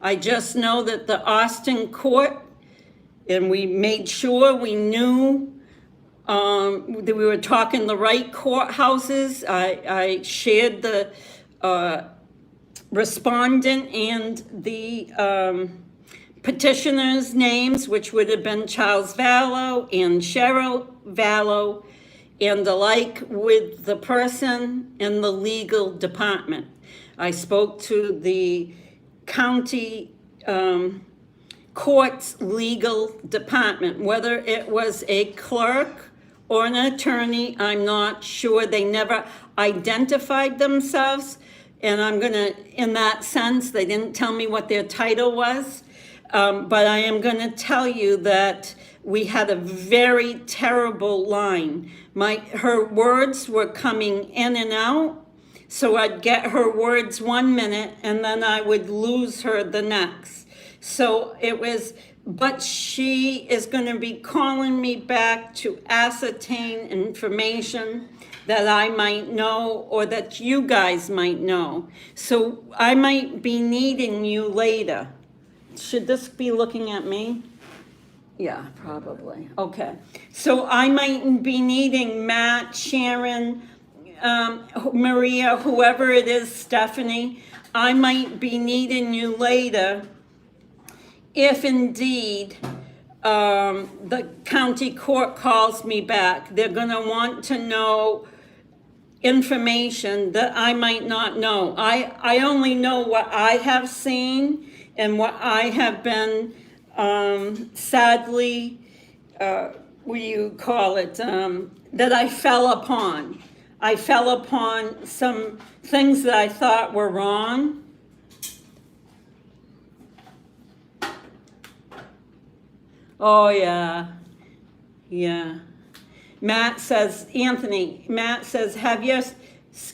I just know that the Austin court, and we made sure we knew that we were talking the right courthouses. I shared the respondent and the petitioner's names, which would have been Charles Vallow and Cheryl Vallow, and the like, with the person in the legal department. I spoke to the county court's legal department. Whether it was a clerk or an attorney, I'm not sure. They never identified themselves, and I'm gonna, in that sense, they didn't tell me what their title was. But I am gonna tell you that we had a very terrible line. Her words were coming in and out, so I'd get her words 1 minute and then I would lose her the next. So it was, but she is gonna be calling me back to ascertain information that I might know or that you guys might know. So I might be needing you later. Should this be looking at me? Yeah, probably. Okay. So I might be needing Matt, Sharon, Maria, whoever it is, Stephanie. I might be needing you later if indeed the county court calls me back. They're going to want to know information that I might not know. I only know what I have seen and what I have been sadly, what do you call it, that I fell upon. I fell upon some things that I thought were wrong. Oh, yeah. Yeah. Matt says, Matt says, have your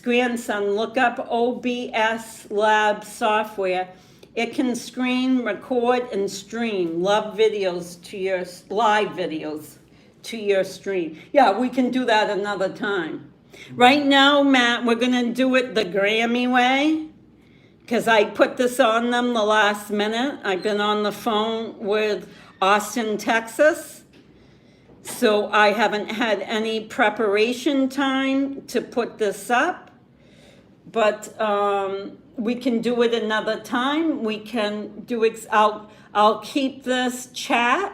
grandson look up OBS Lab software. It can screen, record, and stream live videos to your stream. Yeah, we can do that another time. Right now, Matt, we're gonna do it the Grammy way, because I put this on them the last minute. I've been on the phone with Austin, Texas, so I haven't had any preparation time to put this up, but we can do it another time. We can do it, I'll keep this chat.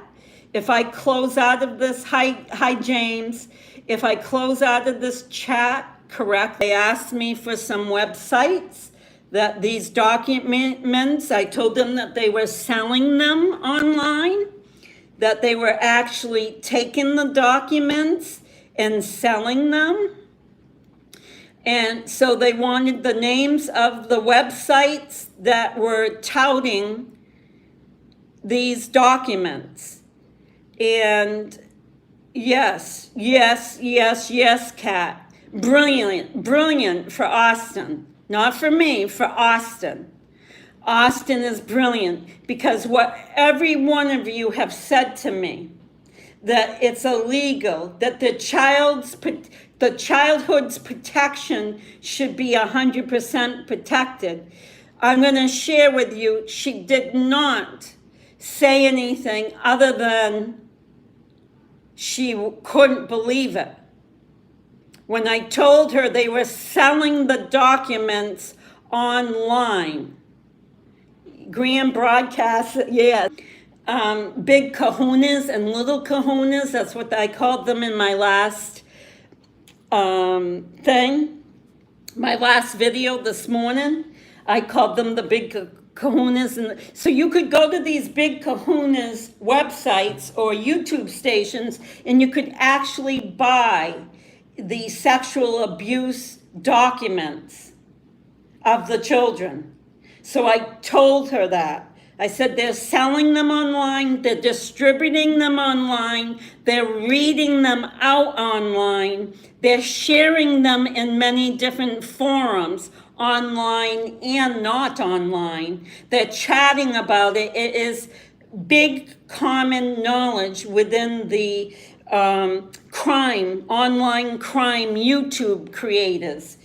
If I close out of this, hi James, if I close out of this chat, correct, they asked me for some websites, that these documents, I told them that they were selling them online, that they were actually taking the documents and selling them. And so they wanted the names of the websites that were touting these documents. And yes, Kat. Brilliant for Austin. Not for me, for Austin. Austin is brilliant, because what every one of you have said to me, that it's illegal, that the childhood's protection should be 100% protected. I'm going to share with you, she did not say anything other than she couldn't believe it. When I told her they were selling the documents online, Graham broadcast, yeah. Big kahunas and little kahunas, that's what I called them in my last thing. My last video this morning, I called them the big kahunas. And so you could go to these big kahunas websites or YouTube stations, and you could actually buy the sexual abuse documents of the children. So I told her that. I said, they're selling them online, they're distributing them online, they're reading them out online, they're sharing them in many different forums, online and not online. They're chatting about it. It is big common knowledge within the online crime YouTube creators.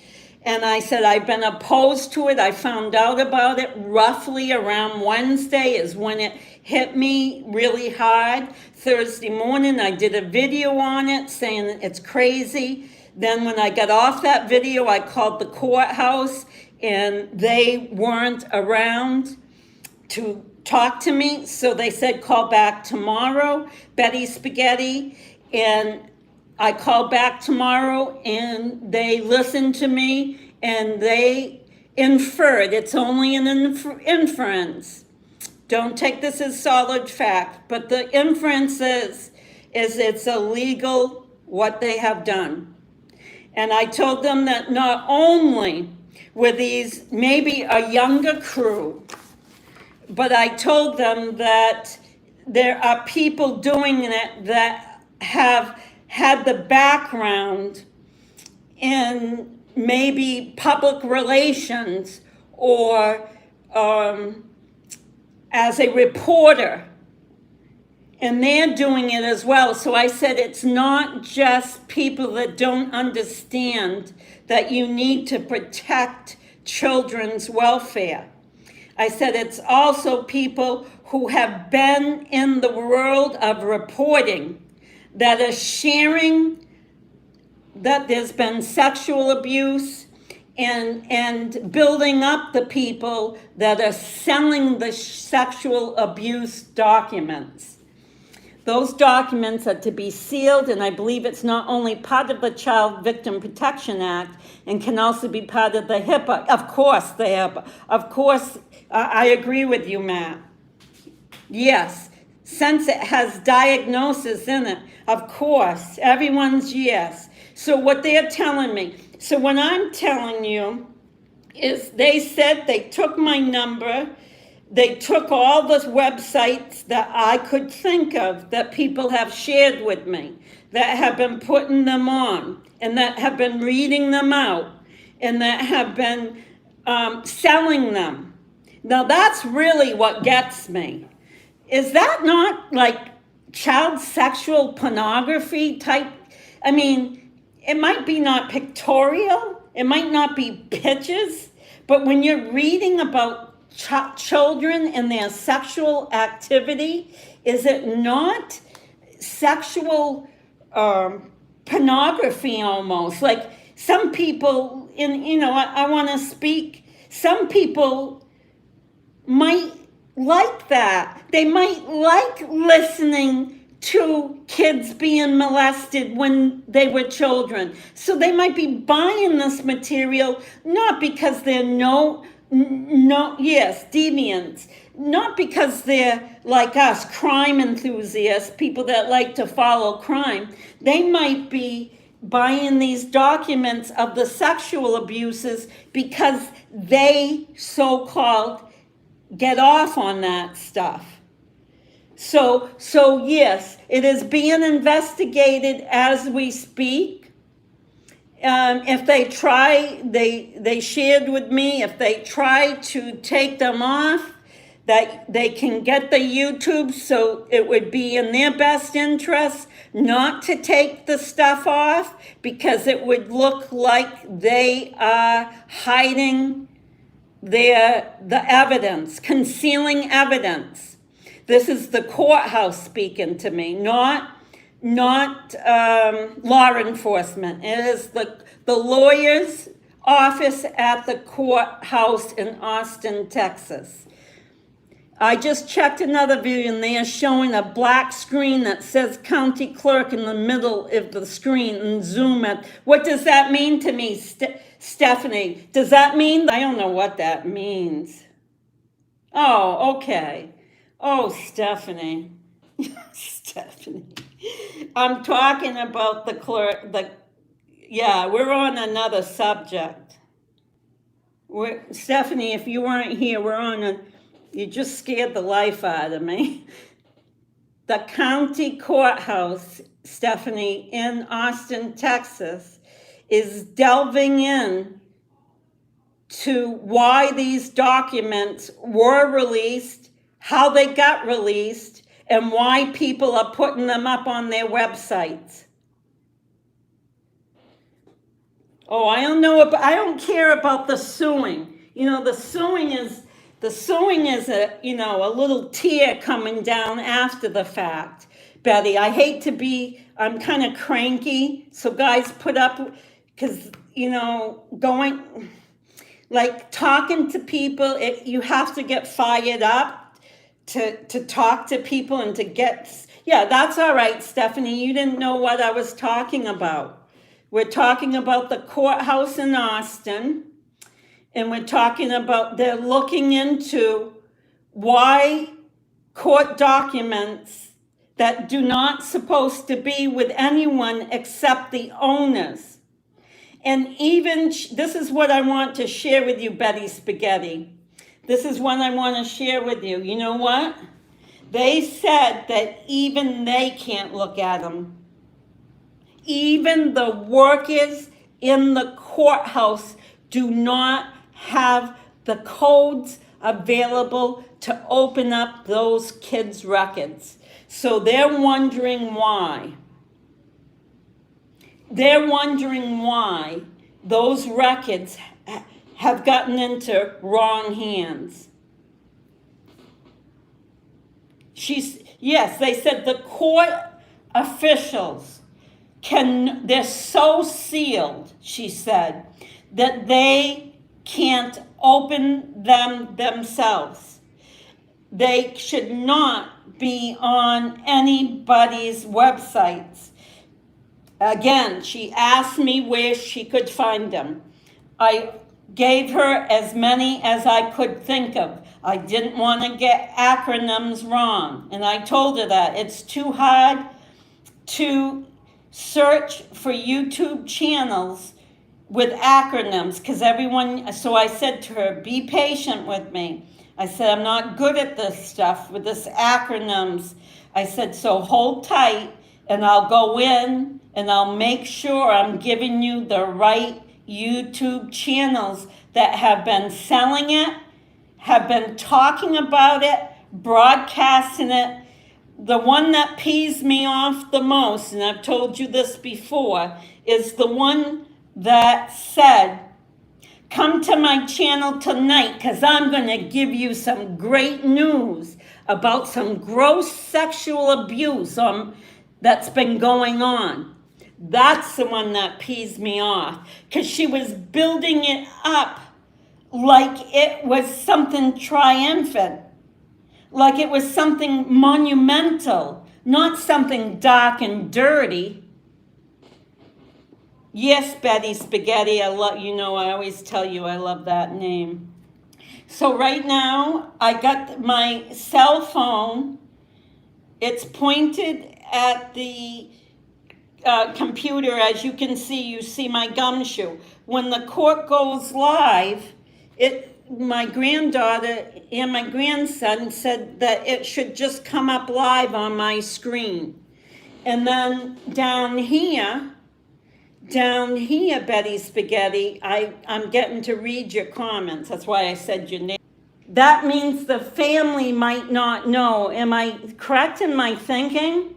And I said, I've been opposed to it. I found out about it roughly around Wednesday is when it hit me really hard. Thursday morning, I did a video on it saying it's crazy. Then when I got off that video, I called the courthouse and they weren't around to talk to me. So they said, call back tomorrow, Betty Spaghetti. And I called back tomorrow and they listened to me and they inferred. It's only an inference. Don't take this as solid fact, but the inference is it's illegal what they have done. And I told them that not only were these maybe a younger crew, but I told them that there are people doing it that have had the background in maybe public relations or as a reporter, and they're doing it as well. So I said it's not just people that don't understand that you need to protect children's welfare. I said it's also people who have been in the world of reporting that are sharing that there's been sexual abuse and building up the people that are selling the sexual abuse documents. Those documents are to be sealed, and I believe it's not only part of the Child Victim Protection Act and can also be part of the HIPAA. Of course, the HIPAA. Of course, I agree with you, Matt. Yes, since it has diagnosis in it, of course, everyone's yes. So what they're telling me, so what I'm telling you is they said they took my number, they took all the websites that I could think of that people have shared with me, that have been putting them on, and that have been reading them out, and that have been selling them. Now that's really what gets me. Is that not like child sexual pornography type? I mean, it might be not pictorial, it might not be pictures, but when you're reading about children and their sexual activity, is it not sexual pornography almost? Like some people, I want to speak, some people might like that. They might like listening to kids being molested when they were children. So they might be buying this material not because they're deviants, not because they're like us, crime enthusiasts, people that like to follow crime. They might be buying these documents of the sexual abuses because they so-called get off on that stuff. So yes, it is being investigated as we speak. If they try, they shared with me, if they try to take them off, that they can get the YouTube, so it would be in their best interest not to take the stuff off, because it would look like they are hiding the evidence, concealing evidence. This is the courthouse speaking to me, not law enforcement. It is the lawyer's office at the courthouse in Austin, Texas. I just checked another video and they are showing a black screen that says county clerk in the middle of the screen and zoom it. What does that mean to me, Stephanie? Does that mean? I don't know what that means. Oh, okay. Oh, Stephanie. Stephanie. I'm talking about the clerk. Yeah, we're on another subject. Stephanie, if you weren't here, you just scared the life out of me. The county courthouse, Stephanie, in Austin, Texas, is delving in to why these documents were released, how they got released, and why people are putting them up on their websites. Oh, I don't know, I don't care about the suing. You know, the suing is a, you know, a little tear coming down after the fact. Betty, I hate to be, I'm kind of cranky, so guys put up, because, you know, going, like talking to people, you have to get fired up to talk to people and to get, yeah, that's all right, Stephanie, you didn't know what I was talking about. We're talking about the courthouse in Austin, and we're talking about, they're looking into why court documents that do not supposed to be with anyone except the owners. And even, this is what I want to share with you, Betty Spaghetti. This is what I want to share with you. You know what? They said that even they can't look at them. Even the workers in the courthouse do not have the codes available to open up those kids' records. So they're wondering why. They're wondering why those records have gotten into wrong hands. Yes, they said the court officials they're so sealed, she said, that they can't open them themselves. They should not be on anybody's websites. Again, she asked me where she could find them. I gave her as many as I could think of. I didn't want to get acronyms wrong. And I told her that it's too hard to search for YouTube channels with acronyms because everyone, so I said to her, be patient with me. I said, I'm not good at this stuff with this acronyms. I said, so hold tight and I'll go in and I'll make sure I'm giving you the right YouTube channels that have been selling it, have been talking about it, broadcasting it. The one that pees me off the most, and I've told you this before, is the one that said, come to my channel tonight because I'm going to give you some great news about some gross sexual abuse that's been going on. That's the one that pees me off because she was building it up like it was something triumphant. Like it was something monumental, not something dark and dirty. Yes, Betty Spaghetti, I always tell you I love that name. So right now, I got my cell phone. It's pointed at the computer. As you can see, you see my gumshoe. When the court goes live, my granddaughter and my grandson said that it should just come up live on my screen. And then down here, Betty Spaghetti, I'm getting to read your comments. That's why I said your name. That means the family might not know. Am I correct in my thinking?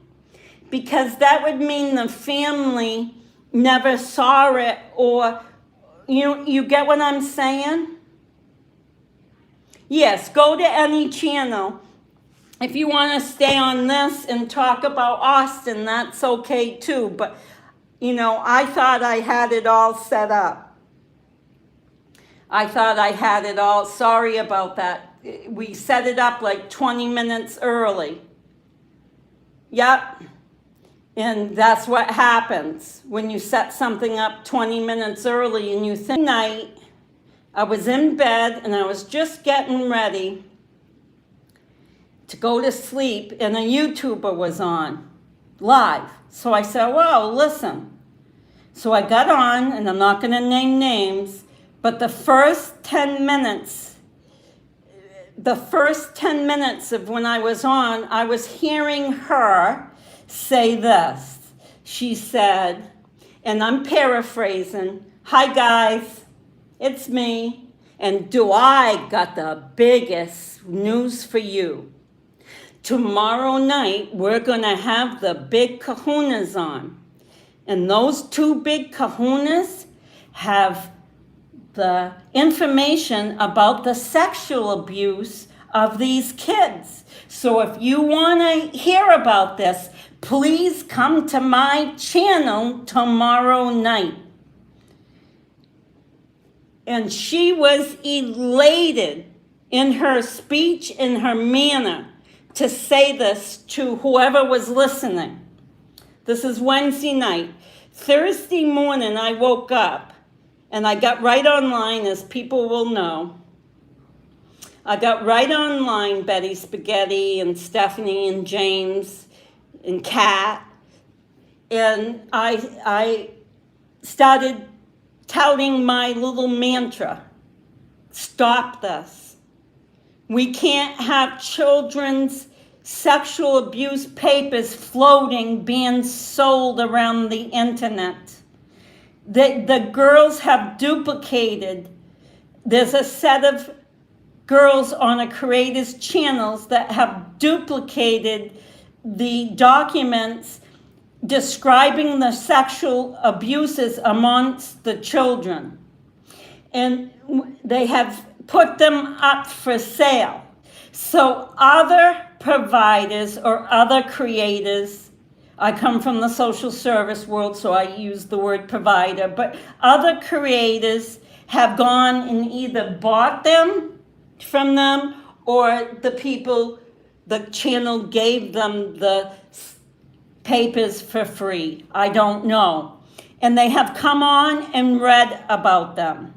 Because that would mean the family never saw it, or you get what I'm saying? Yes, go to any channel. If you want to stay on this and talk about Austin, that's okay too. But, I thought I had it all set up. I thought I had it all. Sorry about that. We set it up like 20 minutes early. Yep. And that's what happens when you set something up 20 minutes early and you think night. I was in bed and I was just getting ready to go to sleep and a YouTuber was on live. So I said, well, listen. So I got on, and I'm not going to name names, but the first 10 minutes of when I was on, I was hearing her say this. She said, and I'm paraphrasing, hi guys. It's me, and I got the biggest news for you. Tomorrow night, we're going to have the big kahunas on. And those two big kahunas have the information about the sexual abuse of these kids. So if you want to hear about this, please come to my channel tomorrow night. And she was elated in her speech, in her manner, to say this to whoever was listening. This is Wednesday night. Thursday morning, I woke up and I got right online, as people will know. I got right online, Betty Spaghetti and Stephanie and James and Kat, and I started touting my little mantra: stop this. We can't have children's sexual abuse papers floating, being sold around the internet. The girls have duplicated. There's a set of girls on a creator's channels that have duplicated the documents describing the sexual abuses amongst the children. And they have put them up for sale. So other providers or other creators, I come from the social service world, so I use the word provider, but other creators have gone and either bought them from them, or the people, the channel gave them the papers for free. I don't know. And they have come on and read about them.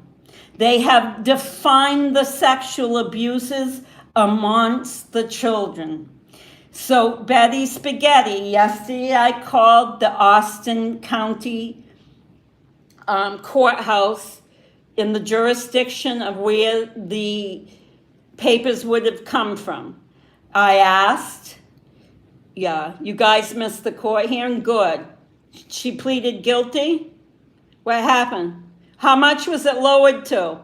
They have defined the sexual abuses amongst the children. So Betty Spaghetti, yesterday I called the Austin County courthouse in the jurisdiction of where the papers would have come from. I asked, yeah, you guys missed the court hearing? Good. She pleaded guilty? What happened? How much was it lowered to?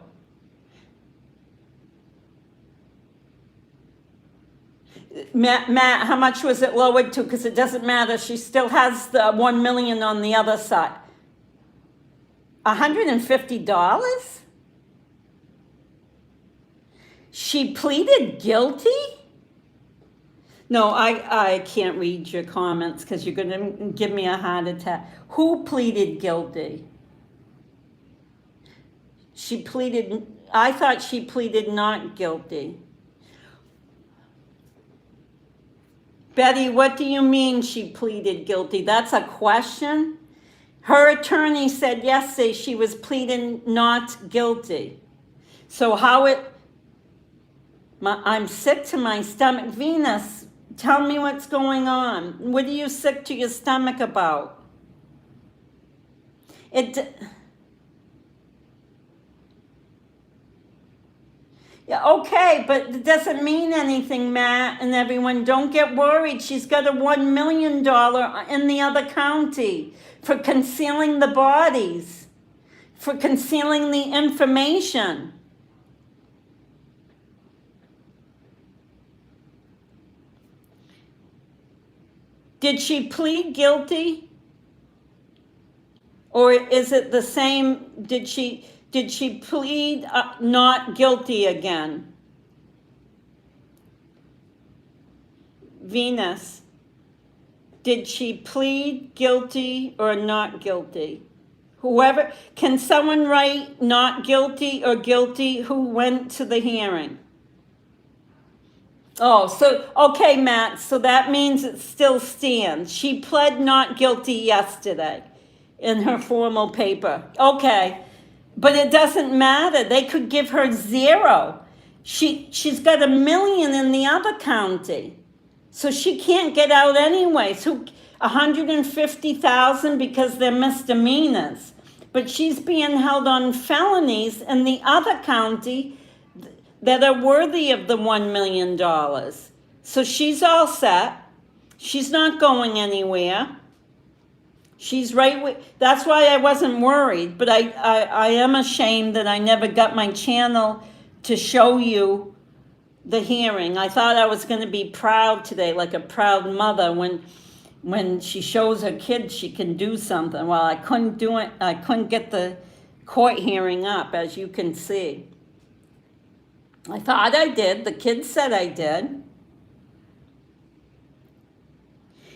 Matt, how much was it lowered to? Because it doesn't matter. She still has the $1 million on the other side. $150? She pleaded guilty? No, I can't read your comments because you're going to give me a heart attack. Who pleaded guilty? She pleaded, I thought she pleaded not guilty. Betty, what do you mean she pleaded guilty? That's a question? Her attorney said yesterday she was pleading not guilty. So I'm sick to my stomach. Venus, tell me what's going on. What are you sick to your stomach about? Yeah, okay, but it doesn't mean anything, Matt and everyone. Don't get worried. She's got a $1 million in the other county for concealing the bodies, for concealing the information. Did she plead guilty? Or is it the same? Did she plead not guilty again? Venus, did she plead guilty or not guilty? Whoever, can someone write not guilty or guilty who went to the hearing? Oh, so, okay, Matt, so that means it still stands. She pled not guilty yesterday in her formal paper. Okay. But it doesn't matter. They could give her 0. She's got $1 million in the other county. So she can't get out anyway. So $150,000 because they're misdemeanors. But she's being held on felonies in the other county that are worthy of the $1 million. So she's all set. She's not going anywhere. She's right with, that's why I wasn't worried, but I am ashamed that I never got my channel to show you the hearing. I thought I was going to be proud today, like a proud mother. When she shows her kids she can do something. Well, I couldn't do it. I couldn't get the court hearing up, as you can see. I thought I did. The kids said I did.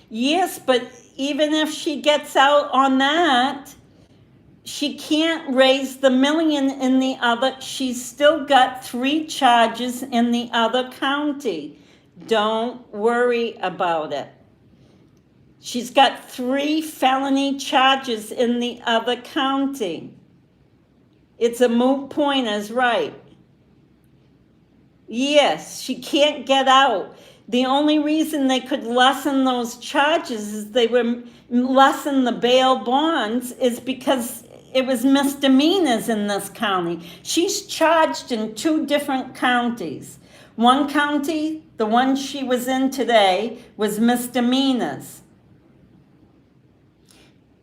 Yes, but even if she gets out on that, she can't raise the million in the other. She's still got 3 charges in the other county. Don't worry about it. She's got 3 felony charges in the other county. It's a moot point, is right. Yes, she can't get out. The only reason they could lessen those charges is they were lessen the bail bonds is because it was misdemeanors in this county. She's charged in 2 different counties. One county, the one she was in today, was misdemeanors.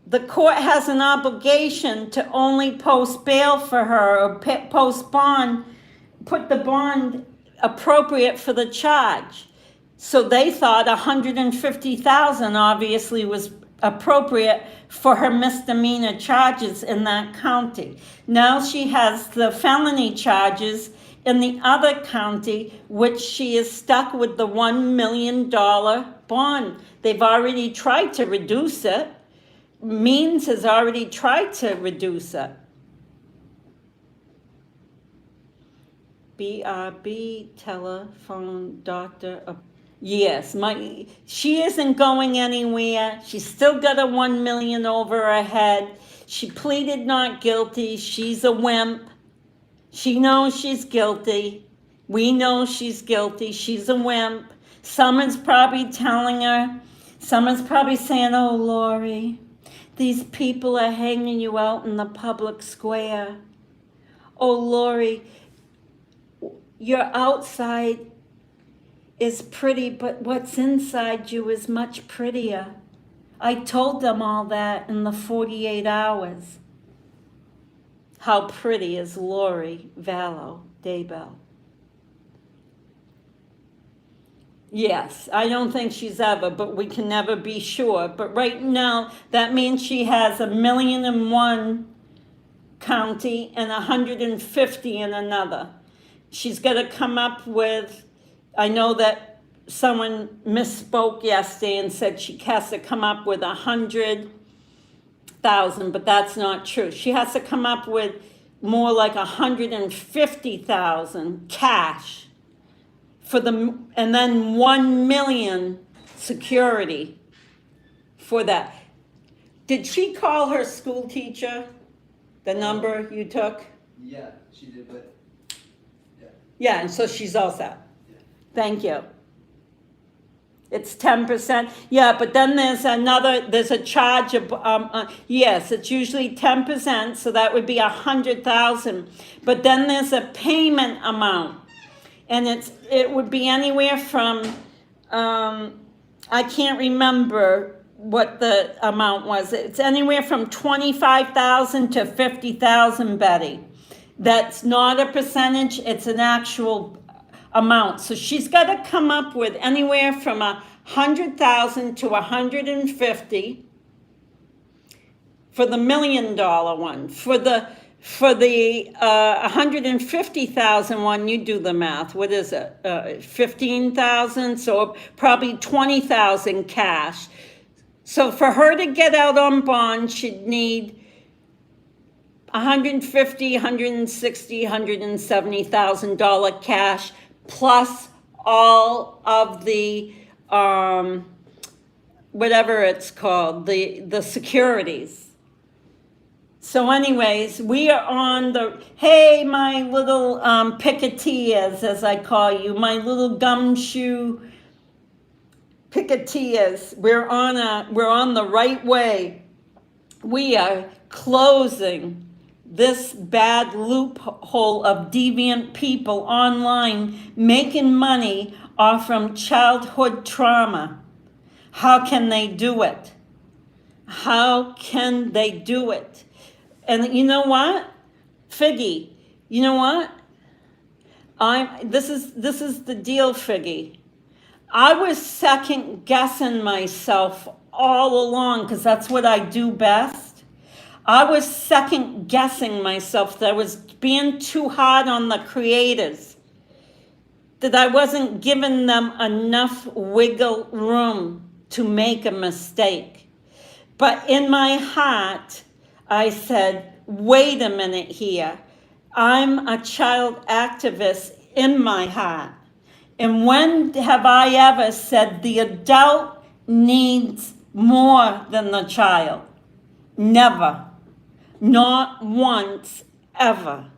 The court has an obligation to only post bail for her or post bond, put the bond appropriate for the charge. So they thought $150,000 obviously was appropriate for her misdemeanor charges in that county. Now she has the felony charges in the other county, which she is stuck with the $1 million bond. They've already tried to reduce it. Means has already tried to reduce it. BRB, telephone, doctor. Yes, she isn't going anywhere. She's still got a $1 million over her head. She pleaded not guilty. She's a wimp. She knows she's guilty. We know she's guilty. She's a wimp. Someone's probably telling her. Someone's probably saying, "Oh, Lori, these people are hanging you out in the public square. Oh, Lori, your outside is pretty, but what's inside you is much prettier." I told them all that in the 48 hours. How pretty is Lori Vallow Daybell? Yes, I don't think she's ever, but we can never be sure. But right now, that means she has $1 million in one county and 150 in another. She's got to come up with, I know that someone misspoke yesterday and said she has to come up with 100,000, but that's not true. She has to come up with more like 150,000 cash for and then 1 million security for that. Did she call her school teacher, the number you took? Yeah, she did, but yeah. Yeah, and so she's all set. Yeah. Thank you. It's 10%. Yeah, but then there's a charge of, yes, it's usually 10%, so that would be 100,000. But then there's a payment amount, and it would be anywhere from, I can't remember what the amount was. It's anywhere from 25,000 to 50,000, Betty. That's not a percentage, it's an actual amount. So she's got to come up with anywhere from 100,000 to 150 for the $1 million one. For the 150,000 one, you do the math. What is it? 15,000. So probably 20,000 cash. So for her to get out on bond, she'd need 150, 160, $170,000 cash, plus all of the whatever it's called, the securities. So anyways, we are on hey, my little picketeers, as I call you, my little gumshoe picketeers. We're on the right way. We are closing this bad loophole of deviant people online making money off from childhood trauma. How can they do it? How can they do it? And you know what, Figgy? You know what? This is the deal, Figgy. I was second guessing myself all along because that's what I do best. I was second guessing myself, that I was being too hard on the creators, that I wasn't giving them enough wiggle room to make a mistake. But in my heart, I said, wait a minute here. I'm a child activist in my heart. And when have I ever said the adult needs more than the child? Never. Not once, ever.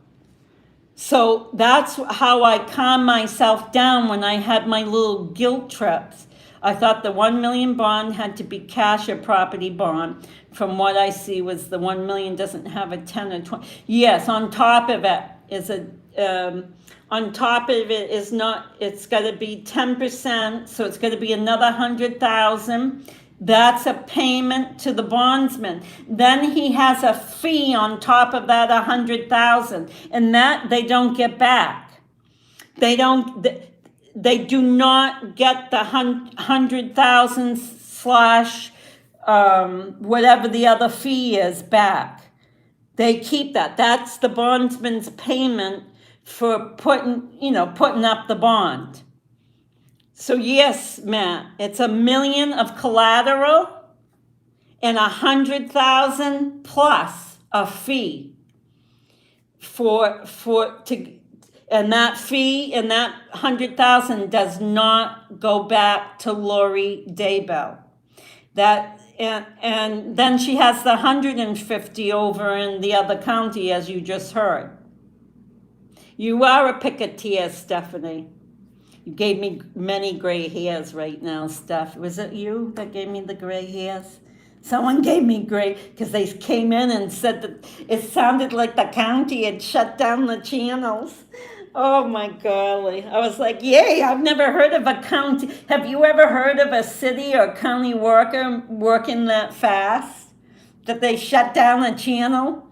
So that's how I calmed myself down when I had my little guilt trips. I thought the 1 million bond had to be cash or property bond. From what I see was the 1 million doesn't have a 10 or 20. Yes, on top of it is not, it's got to be 10%, so it's got to be another 100,000. That's a payment to the bondsman. Then he has a fee on top of that 100,000, and that they don't get back. They do not get the 100,000 slash whatever the other fee is back. They keep that. That's the bondsman's payment for putting up the bond. So yes, Matt, it's 1 million of collateral and 100,000 plus a fee and that fee and that 100,000 does not go back to Lori Daybell. And then she has the 150 over in the other county, as you just heard. You are a picketeer, Stephanie. You gave me many gray hairs right now, Steph. Was it you that gave me the gray hairs? Someone gave me gray because they came in and said that it sounded like the county had shut down the channels. Oh my golly. I was like, yay, I've never heard of a county. Have you ever heard of a city or county worker working that fast? That they shut down a channel?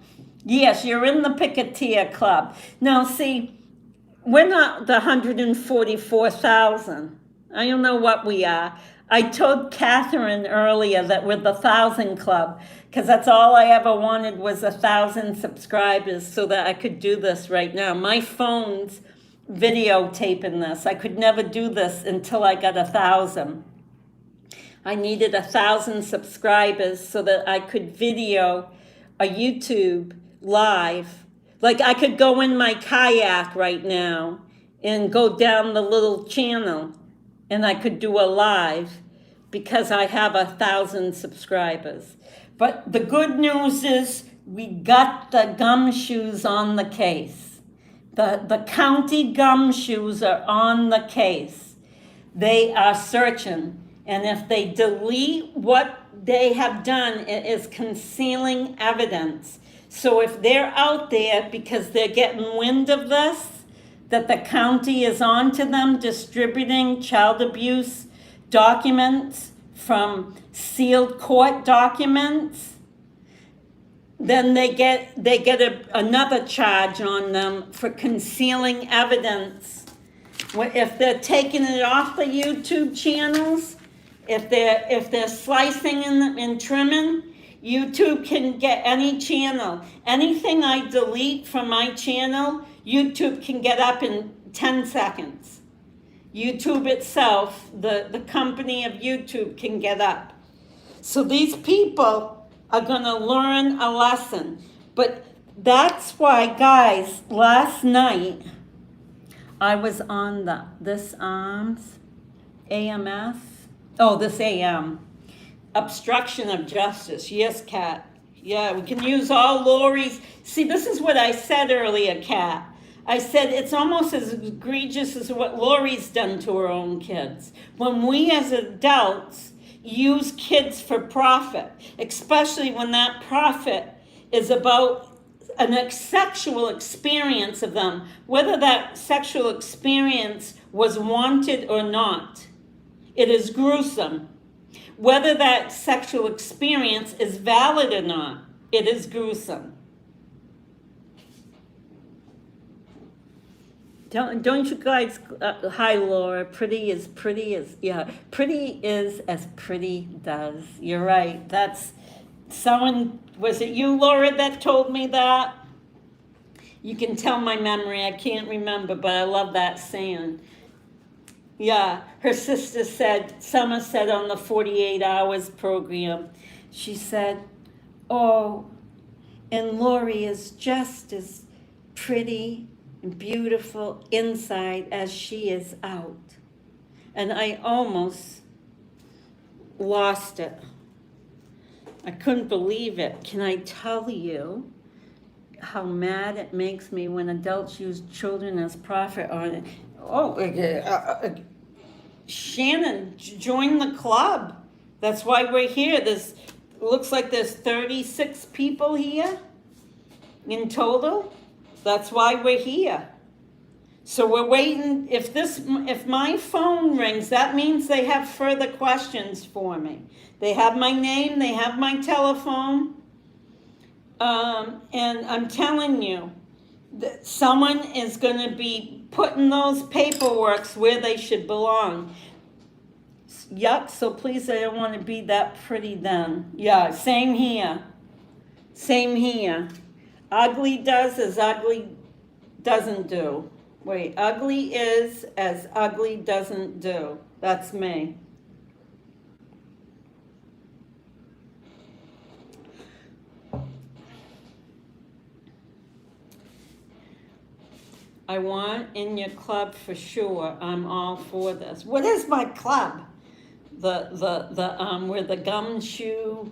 Yes, you're in the Picketeer Club. Now, see, we're not the 144,000. I don't know what we are. I told Catherine earlier that we're the 1,000 Club, because that's all I ever wanted was 1,000 subscribers so that I could do this right now. My phone's videotaping this. I could never do this until I got 1,000. I needed 1,000 subscribers so that I could video a YouTube live. Like I could go in my kayak right now and go down the little channel and I could do a live because I have 1,000 subscribers. But the good news is we got the gumshoes on the case. The county gumshoes are on the case. They are searching. And if they delete what they have done, it is concealing evidence. So if they're out there because they're getting wind of this, that the county is on to them distributing child abuse documents from sealed court documents, then they get another charge on them for concealing evidence. If they're taking it off the YouTube channels, if they're slicing and trimming, YouTube can get any channel. Anything I delete from my channel, YouTube can get up in 10 seconds. YouTube itself, the company of YouTube, can get up. So these people are going to learn a lesson. But that's why, guys, last night I was on this AMS. Oh, this AM. Obstruction of justice. Yes, Kat. Yeah, we can use all Lori's. See, this is what I said earlier, Kat. I said it's almost as egregious as what Lori's done to her own kids. When we as adults use kids for profit, especially when that profit is about a sexual experience of them, whether that sexual experience was wanted or not. It is gruesome. Whether that sexual experience is valid or not, it is gruesome. Don't you guys, hi Laura, pretty is as pretty does. You're right, Someone, was it you, Laura, that told me that? You can tell my memory, I can't remember, but I love that saying. Yeah, her sister said, Summer said on the 48 Hours program, she said, oh, and Lori is just as pretty and beautiful inside as she is out. And I almost lost it. I couldn't believe it. Can I tell you how mad it makes me when adults use children as profit on it? Oh, Shannon, join the club. That's why we're here. Looks like there's 36 people here in total. That's why we're here. So we're waiting. If my phone rings, that means they have further questions for me. They have my name, they have my telephone. And I'm telling you, that someone is going to be putting those paperworks where they should belong. Yup, so please, I don't want to be that pretty then. Yeah, same here. Same here. Ugly does as ugly doesn't do. Wait, ugly is as ugly doesn't do. That's me. I want in your club for sure. I'm all for this. What is my club? Where the gumshoe,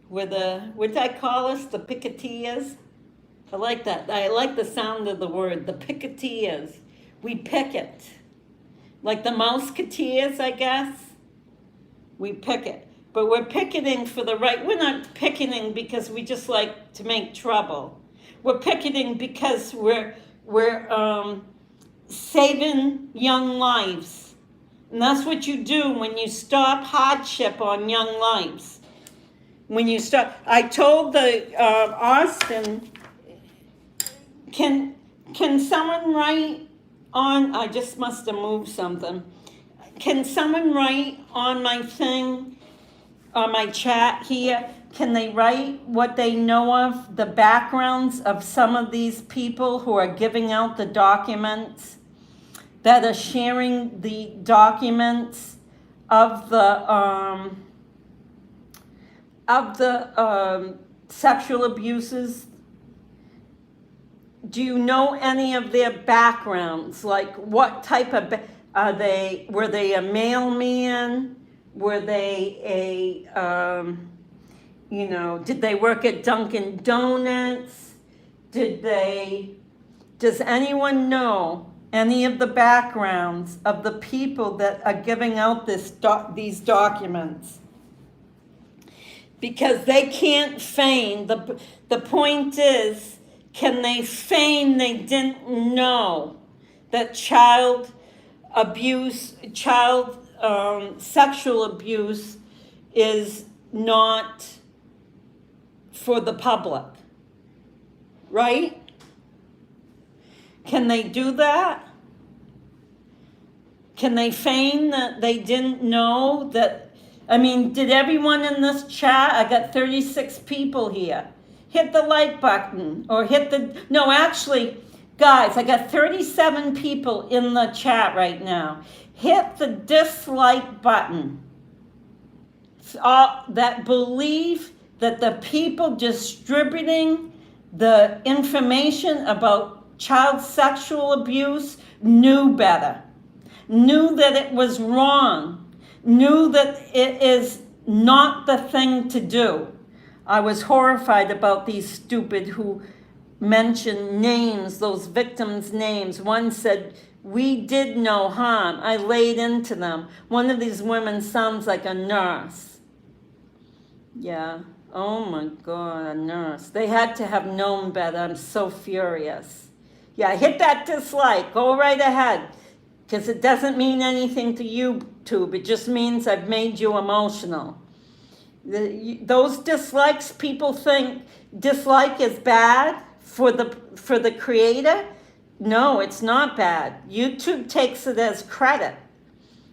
what did I call us? The picketeers? I like that. I like the sound of the word, the picketeers. We picket. Like the mouseketeers, I guess. We picket. But we're picketing for the right. We're not picketing because we just like to make trouble. We're picketing because we're saving young lives. And that's what you do when you stop hardship on young lives. When you stop, I told the Austin, can someone write on, I just must have moved something. Can someone write on my thing, on my chat here, can they write what they know of, the backgrounds of some of these people who are giving out the documents, that are sharing the documents of the sexual abuses? Do you know any of their backgrounds? Like what type of, were they a mailman? Were they did they work at Dunkin' Donuts? Does anyone know any of the backgrounds of the people that are giving out these documents? Because they can't feign. The point is, can they feign they didn't know that child sexual abuse is not for the public, right? Can they do that? Can they feign that they didn't know that? I mean, did everyone in this chat, I got 36 people here, hit the like button or no, actually, guys, I got 37 people in the chat right now. Hit the dislike button. That believe that the people distributing the information about child sexual abuse knew better, knew that it was wrong, knew that it is not the thing to do. I was horrified about these stupid who mentioned names, those victims' names. One said, we did no harm. I laid into them. One of these women sounds like a nurse. Yeah. Oh my God, a nurse. They had to have known better. I'm so furious. Yeah, hit that dislike. Go right ahead. Because it doesn't mean anything to YouTube. It just means I've made you emotional. Those dislikes, people think dislike is bad for the creator. No, it's not bad. YouTube takes it as credit.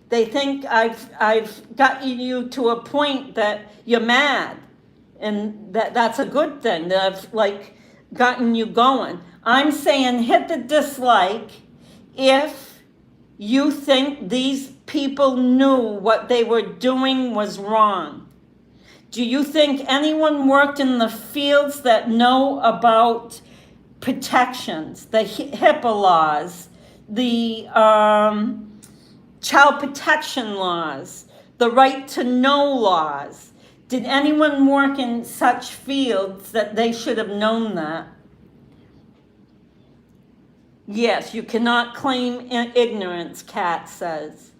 They think I've gotten you to a point that you're mad. And that's a good thing, that I've like gotten you going. I'm saying hit the dislike if you think these people knew what they were doing was wrong. Do you think anyone worked in the fields that know about protections, the HIPAA laws, the child protection laws, the right to know laws? Did anyone work in such fields that they should have known that? Yes, you cannot claim ignorance, Kat says.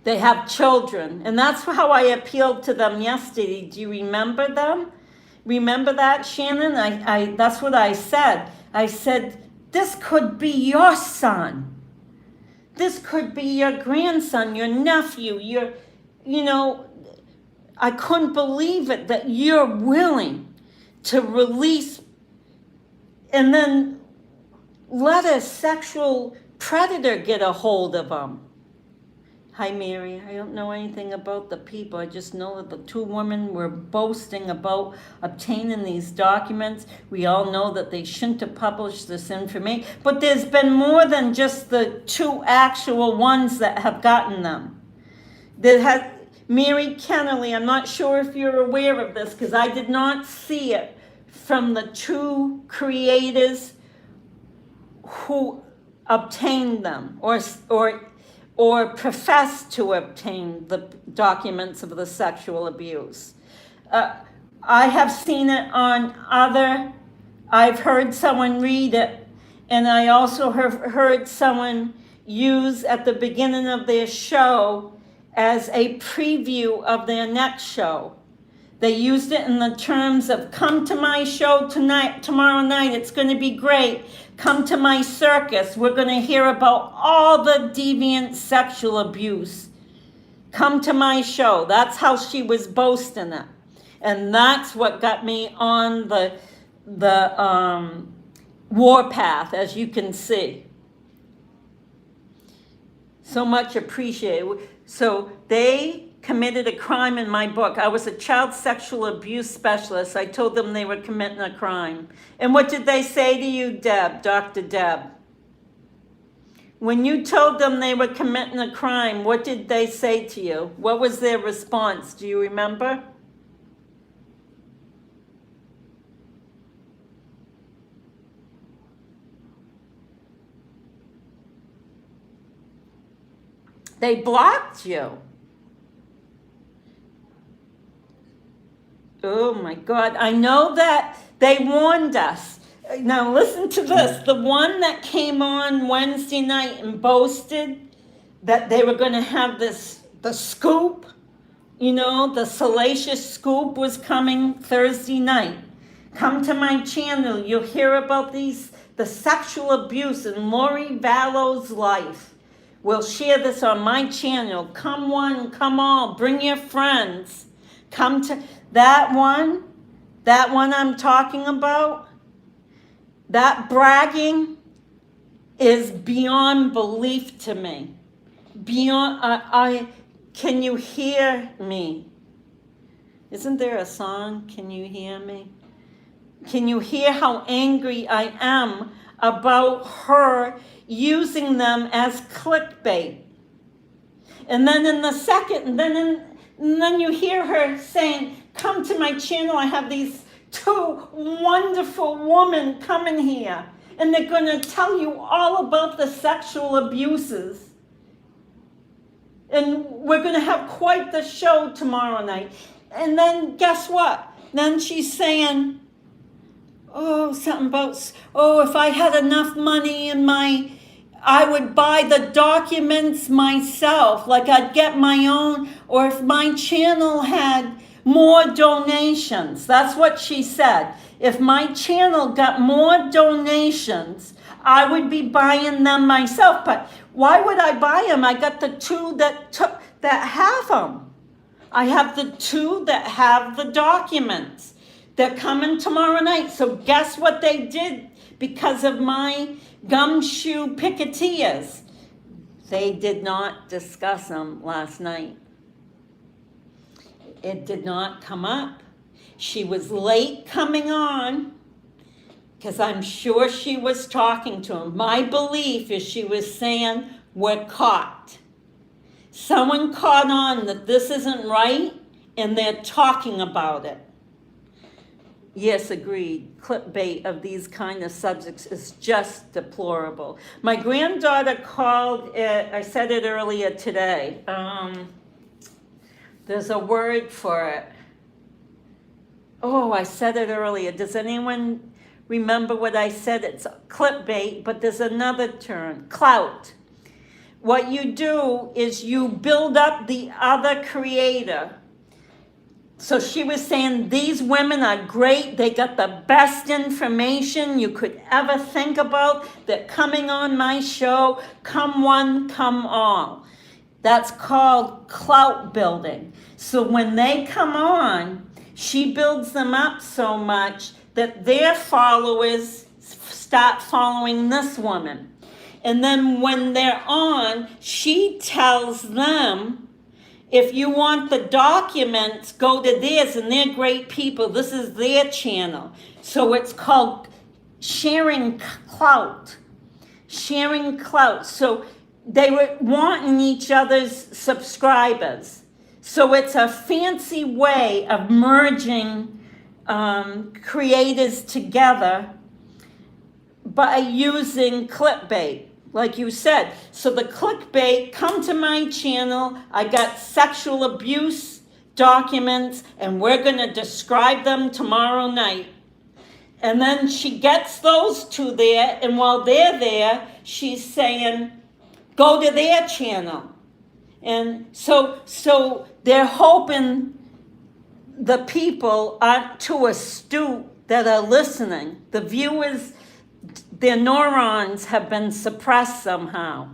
They have children, and that's how I appealed to them yesterday. Do you remember them? Remember that, Shannon? That's what I said. I said, this could be your son. This could be your grandson, your nephew, I couldn't believe it that you're willing to release and then let a sexual predator get a hold of them. Hi, Mary. I don't know anything about the people. I just know that the two women were boasting about obtaining these documents. We all know that they shouldn't have published this information. But there's been more than just the two actual ones that have gotten them. Mary Kennerly, I'm not sure if you're aware of this because I did not see it from the two creators who obtained them or professed to obtain the documents of the sexual abuse. I have seen it on I've heard someone read it, and I also have heard someone use at the beginning of their show as a preview of their next show. They used it in the terms of, come to my show tomorrow night, it's going to be great. Come to my circus, we're going to hear about all the deviant sexual abuse. Come to my show. That's how she was boasting it. And that's what got me on the warpath, as you can see. So much appreciated. So they committed a crime in my book. I was a child sexual abuse specialist. I told them they were committing a crime. And what did they say to you, Deb, Dr. Deb? When you told them they were committing a crime, what did they say to you? What was their response? Do you remember? They blocked you. Oh my God, I know that they warned us. Now listen to this. The one that came on Wednesday night and boasted that they were going to have the scoop, the salacious scoop was coming Thursday night. Come to my channel, you'll hear about the sexual abuse in Lori Vallow's life. We'll share this on my channel. Come one, come all, bring your friends. Come to that one I'm talking about. That bragging is beyond belief to me. Beyond, can you hear me? Isn't there a song, Can You Hear Me? Can you hear how angry I am about her using them as clickbait? And then in the second, and then you hear her saying, come to my channel, I have these two wonderful women coming here, and they're going to tell you all about the sexual abuses. And we're going to have quite the show tomorrow night. And then guess what? Then she's saying, something about, if I had enough money I would buy the documents myself, like I'd get my own, or if my channel had more donations. That's what she said. If my channel got more donations, I would be buying them myself. But why would I buy them? I got the two that have them. I have the two that have the documents. They're coming tomorrow night. So guess what they did because of my gumshoe picketeers? They did not discuss them last night. It did not come up. She was late coming on because I'm sure she was talking to him. My belief is she was saying, we're caught. Someone caught on that this isn't right, and they're talking about it. Yes, agreed. Clickbait of these kind of subjects is just deplorable. My granddaughter called it, I said it earlier today. There's a word for it. Oh, I said it earlier. Does anyone remember what I said? It's clickbait, but there's another term, clout. What you do is you build up the other creator. So she was saying, these women are great. They got the best information you could ever think about. They're coming on my show. Come one, come all. That's called clout building. So when they come on, she builds them up so much that their followers start following this woman. And then when they're on, she tells them, if you want the documents, go to theirs, and they're great people. This is their channel. So it's called sharing clout. Sharing clout. So they were wanting each other's subscribers. So it's a fancy way of merging creators together by using clickbait. Like you said, so the clickbait, come to my channel, I got sexual abuse documents, and we're going to describe them tomorrow night. And then she gets those two there, and while they're there, she's saying, go to their channel. And so they're hoping the people aren't too astute that are listening. The viewers, their neurons have been suppressed somehow.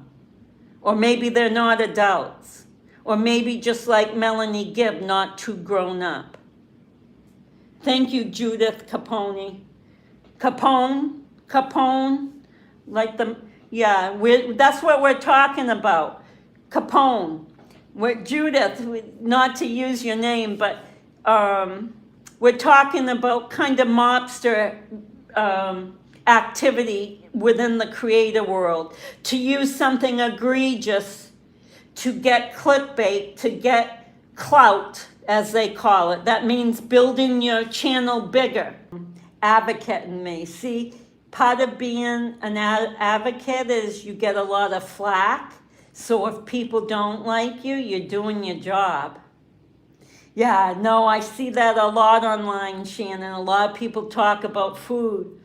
Or maybe they're not adults. Or maybe just like Melanie Gibb, not too grown up. Thank you, Judith Capone. Capone, like the, yeah, that's what we're talking about. Capone. Judith, not to use your name, but we're talking about kind of mobster activity within the creator world, to use something egregious to get clickbait, to get clout, as they call it. That means building your channel bigger. Advocate in me. See, part of being an advocate is you get a lot of flack. So if people don't like you, you're doing your job. Yeah, no, I see that a lot online, Shannon. A lot of people talk about food.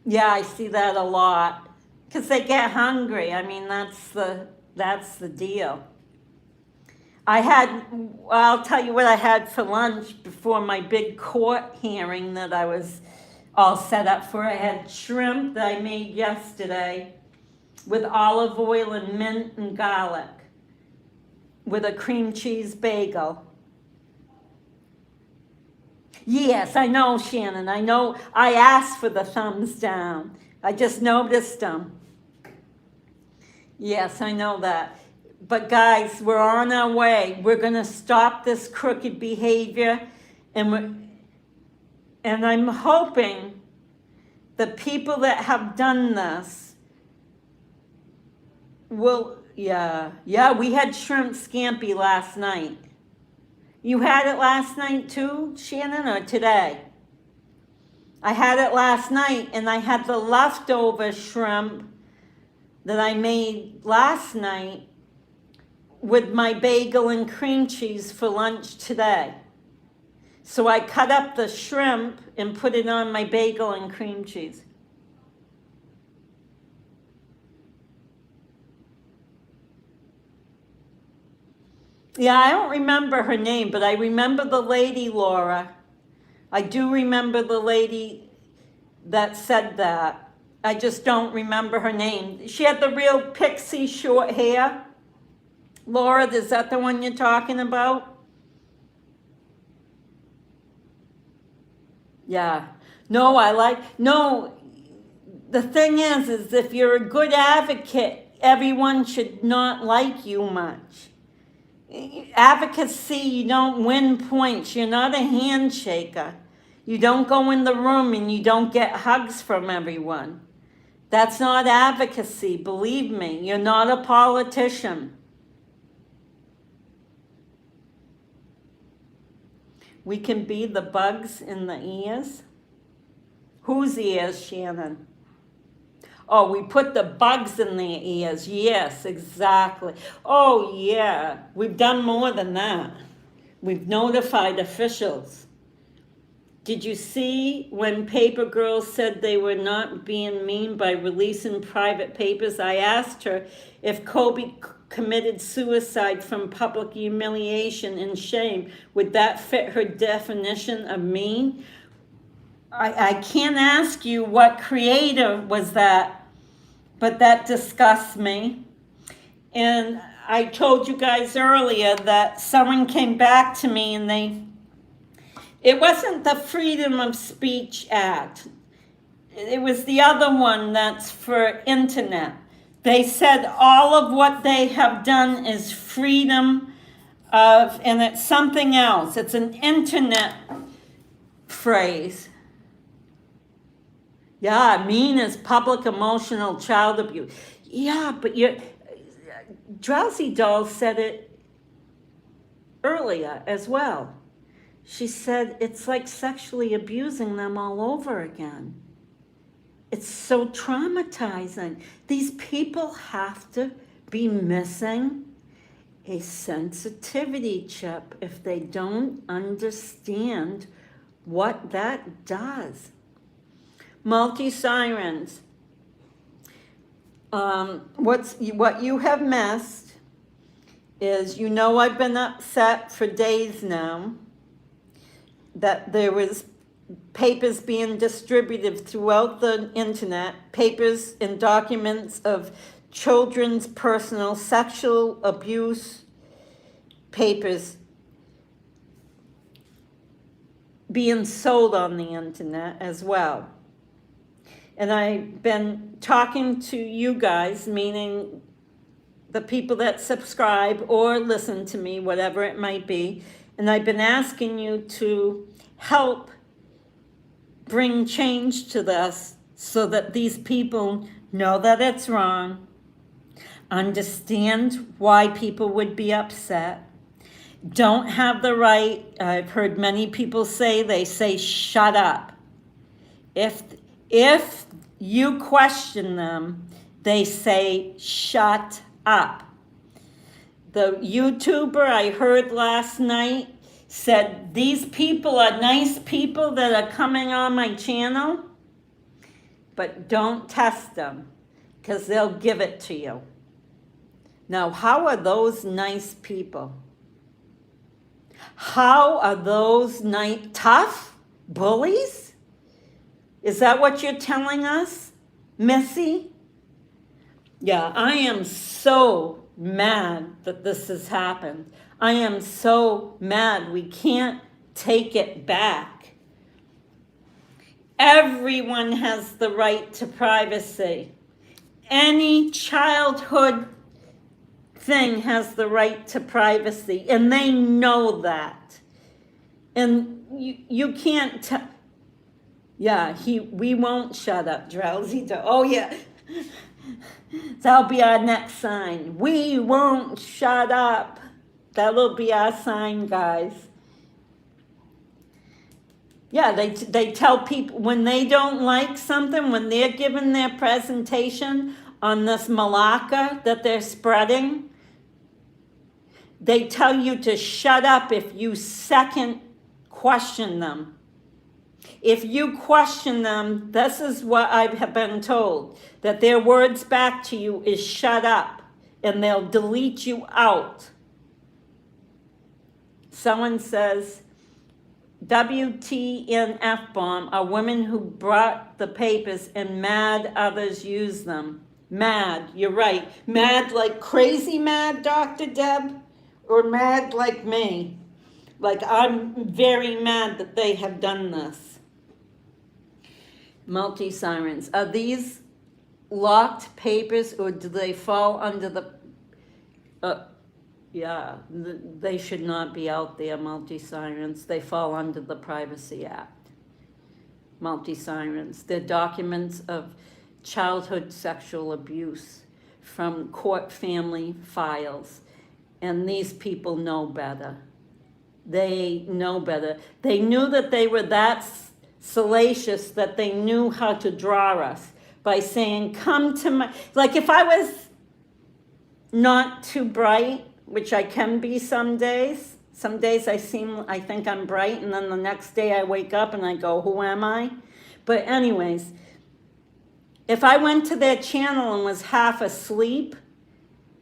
Yeah, I see that a lot. Because they get hungry. I mean, that's the deal. I'll tell you what I had for lunch before my big court hearing that I was all set up for. I had shrimp that I made yesterday with olive oil and mint and garlic with a cream cheese bagel. Yes, I know, Shannon. I know. I asked for the thumbs down. I just noticed them. Yes, I know that. But guys, we're on our way. We're going to stop this crooked behavior. And I'm hoping the people that have done this will, yeah, we had shrimp scampi last night. You had it last night too, Shannon, or today? I had it last night, and I had the leftover shrimp that I made last night with my bagel and cream cheese for lunch today. So I cut up the shrimp and put it on my bagel and cream cheese. Yeah, I don't remember her name, but I remember the lady, Laura. I do remember the lady that said that. I just don't remember her name. She had the real pixie short hair. Laura, is that the one you're talking about? Yeah. No, the thing is if you're a good advocate, everyone should not like you much. Advocacy, you don't win points. You're not a handshaker. You don't go in the room and you don't get hugs from everyone. That's not advocacy, believe me. You're not a politician. We can be the bugs in the ears. Whose ears, Shannon? Oh, we put the bugs in their ears. Yes, exactly. Oh, yeah. We've done more than that. We've notified officials. Did you see when Paper Girls said they were not being mean by releasing private papers? I asked her if Kobe committed suicide from public humiliation and shame, would that fit her definition of mean? I can't ask you what creator was that, but that disgusts me. And I told you guys earlier that someone came back to me and it wasn't the Freedom of Speech Act. It was the other one that's for internet. They said all of what they have done is freedom of, and it's something else. It's an internet phrase. Yeah, mean is public emotional child abuse. Yeah, but Drowsy Doll said it earlier as well. She said it's like sexually abusing them all over again. It's so traumatizing. These people have to be missing a sensitivity chip if they don't understand what that does. Multi-sirens. What you have missed is, I've been upset for days now that there was papers being distributed throughout the internet, papers and documents of children's personal sexual abuse papers being sold on the internet as well. And I've been talking to you guys, meaning the people that subscribe or listen to me, whatever it might be, and I've been asking you to help bring change to this so that these people know that it's wrong, understand why people would be upset, don't have the right. I've heard many people say, shut up. If you question them, they say, shut up. The YouTuber I heard last night said, these people are nice people that are coming on my channel, but don't test them because they'll give it to you. Now, how are those nice people? How are those tough bullies? Is that what you're telling us, Missy? Yeah, I am so mad that this has happened. I am so mad. We can't take it back. Everyone has the right to privacy. Any childhood thing has the right to privacy, and they know that. And you can't yeah, we won't shut up, Drowsy. Oh, yeah. That'll be our next sign. We won't shut up. That'll be our sign, guys. Yeah, they tell people when they don't like something, when they're giving their presentation on this malacca that they're spreading, they tell you to shut up if you second question them. If you question them, this is what I have been told, that their words back to you is shut up, and they'll delete you out. Someone says, WTN bomb are women who brought the papers and mad others use them. Mad, you're right. Mad like crazy mad, Dr. Deb, or mad like me. Like I'm very mad that they have done this. Multi-sirens. Are these locked papers or do they fall under the Yeah, they should not be out there, multi-sirens. They fall under the Privacy Act. Multi-sirens. They're documents of childhood sexual abuse from court family files. And these people know better. They know better. They knew that they were that salacious that they knew how to draw us by saying, come to my, like if I was not too bright, which I can be some days I think I'm bright, and then the next day I wake up and I go, who am I? But anyways, if I went to their channel and was half asleep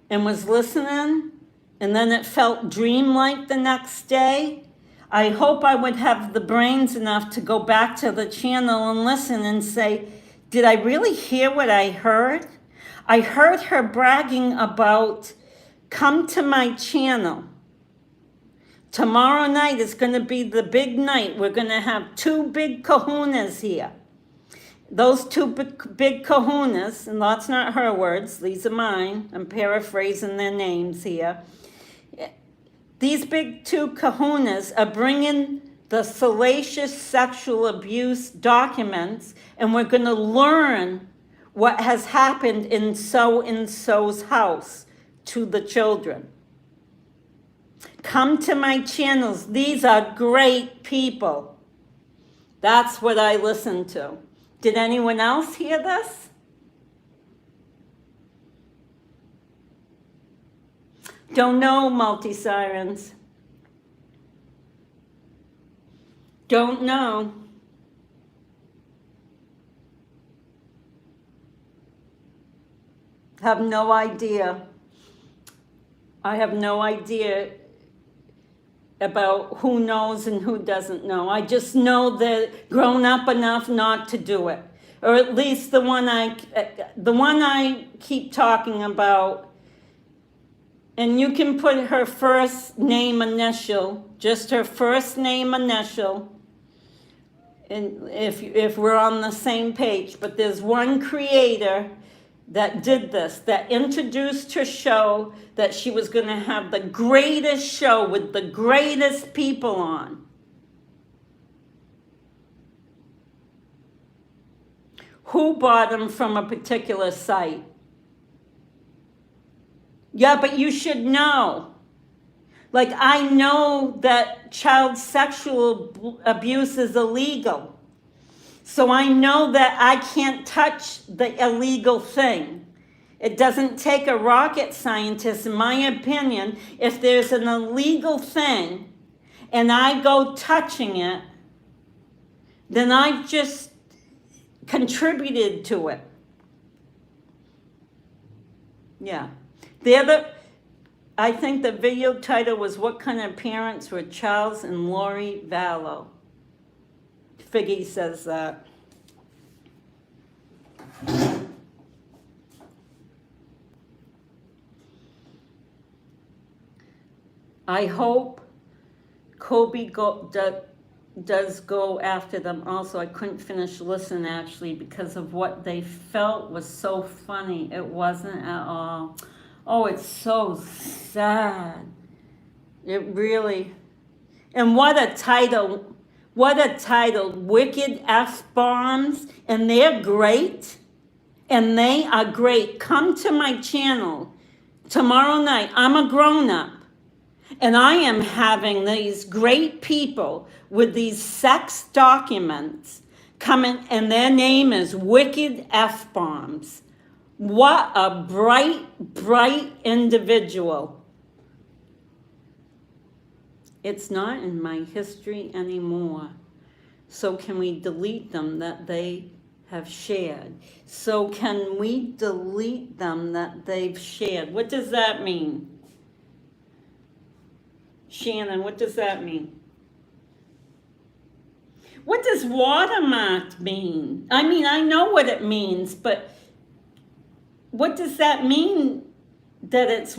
and was listening, and then it felt dreamlike the next day, I hope I would have the brains enough to go back to the channel and listen and say, did I really hear what I heard? I heard her bragging about, come to my channel. Tomorrow night is going to be the big night. We're going to have 2 big kahunas here. Those 2 big kahunas, and that's not her words, these are mine. I'm paraphrasing their names here. These big 2 kahunas are bringing the salacious sexual abuse documents, and we're going to learn what has happened in so-and-so's house to the children. Come to my channels. These are great people. That's what I listen to. Did anyone else hear this? Don't know, multi-sirens. Don't know. Have no idea. I have no idea about who knows and who doesn't know. I just know that grown up enough not to do it. Or at least the one I keep talking about. And you can put her first name initial, just her first name initial, and if we're on the same page. But there's one creator that did this, that introduced her show, that she was going to have the greatest show with the greatest people on. Who bought them from a particular site? Yeah, but you should know. Like, I know that child sexual abuse is illegal. So I know that I can't touch the illegal thing. It doesn't take a rocket scientist, in my opinion. If there's an illegal thing and I go touching it, then I've just contributed to it. Yeah. I think the video title was, What Kind of Parents Were Charles and Lori Vallow? Figgy says that. I hope Kobe does go after them also. I couldn't finish listening actually because of what they felt was so funny. It wasn't at all. Oh, it's so sad. It really, and what a title, Wicked F-Bombs, and they're great, and they are great. Come to my channel tomorrow night. I'm a grown-up, and I am having these great people with these sex documents coming, and their name is Wicked F-Bombs. What a bright individual. It's not in my history anymore. So can we delete them that they have shared? So can we delete them that they've shared? What does that mean? Shannon, what does that mean? What does watermarked mean? I mean, I know what it means, but what does that mean that it's,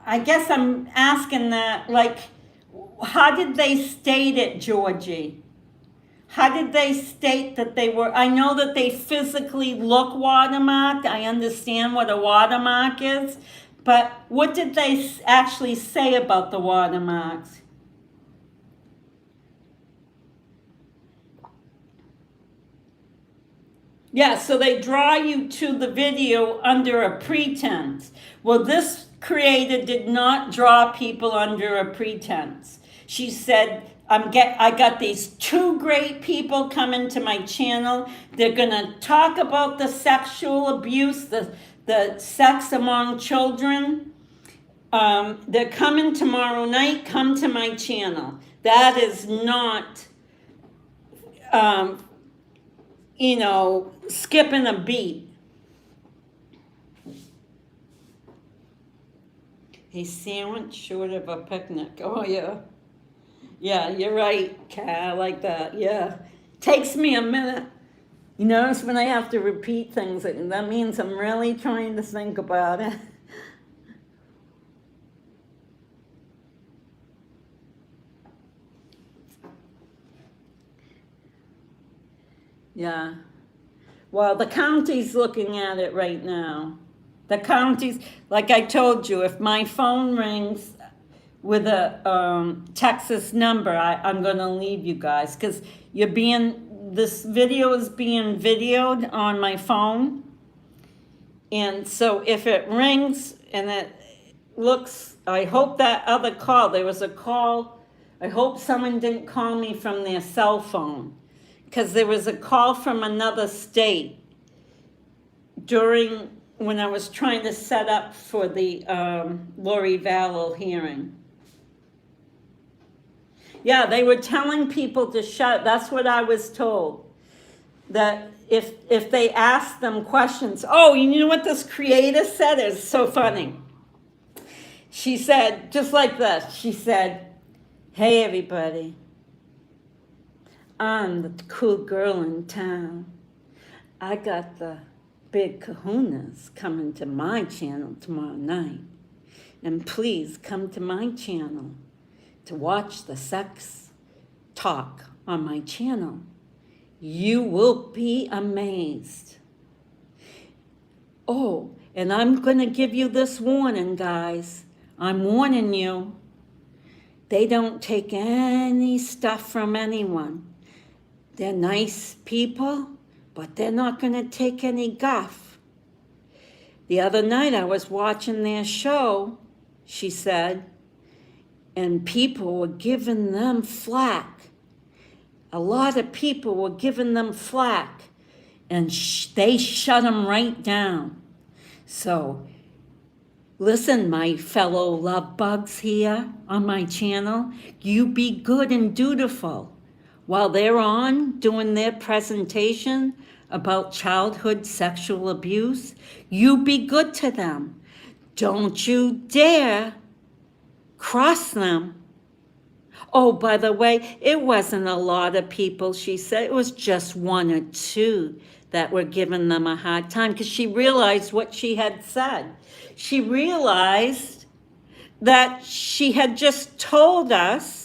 I guess I'm asking that, like, how did they state it, Georgie? How did they state that they were, I know that they physically look watermarked. I understand what a watermark is, But what did they actually say about the watermarks? Yeah, so they draw you to the video under a pretense. Well, this creator did not draw people under a pretense. She said, I got these two great people coming to my channel. They're gonna talk about the sexual abuse, the sex among children. They're coming tomorrow night. Come to my channel. That is not, skipping a beat. A sandwich short of a picnic. Oh, yeah. Yeah, you're right, Kat. I like that. Yeah. Takes me a minute. You notice when I have to repeat things, that means I'm really trying to think about it. Yeah. Well, the county's looking at it right now. The county's, like I told you, if my phone rings with a Texas number, I'm going to leave you guys because this video is being videoed on my phone. And so if it rings and it looks, I hope that other call, there was a call, I hope someone didn't call me from their cell phone. Because there was a call from another state when I was trying to set up for the Lori Vallow hearing. Yeah, they were telling people to shut. That's what I was told. That if they asked them questions, oh, you know what this creator said? It's so funny. She said, just like this, she said, hey, everybody. I'm the cool girl in town. I got the big kahunas coming to my channel tomorrow night. And please come to my channel to watch the sex talk on my channel. You will be amazed. Oh, and I'm going to give you this warning, guys. I'm warning you. They don't take any stuff from anyone. They're nice people, but they're not going to take any guff. The other night I was watching their show, she said, and people were giving them flack. A lot of people were giving them flack, and they shut them right down. So, listen, my fellow love bugs here on my channel, you be good and dutiful. While they're on doing their presentation about childhood sexual abuse, you be good to them. Don't you dare cross them. Oh, by the way, it wasn't a lot of people, she said. It was just one or two that were giving them a hard time because she realized what she had said. She realized that she had just told us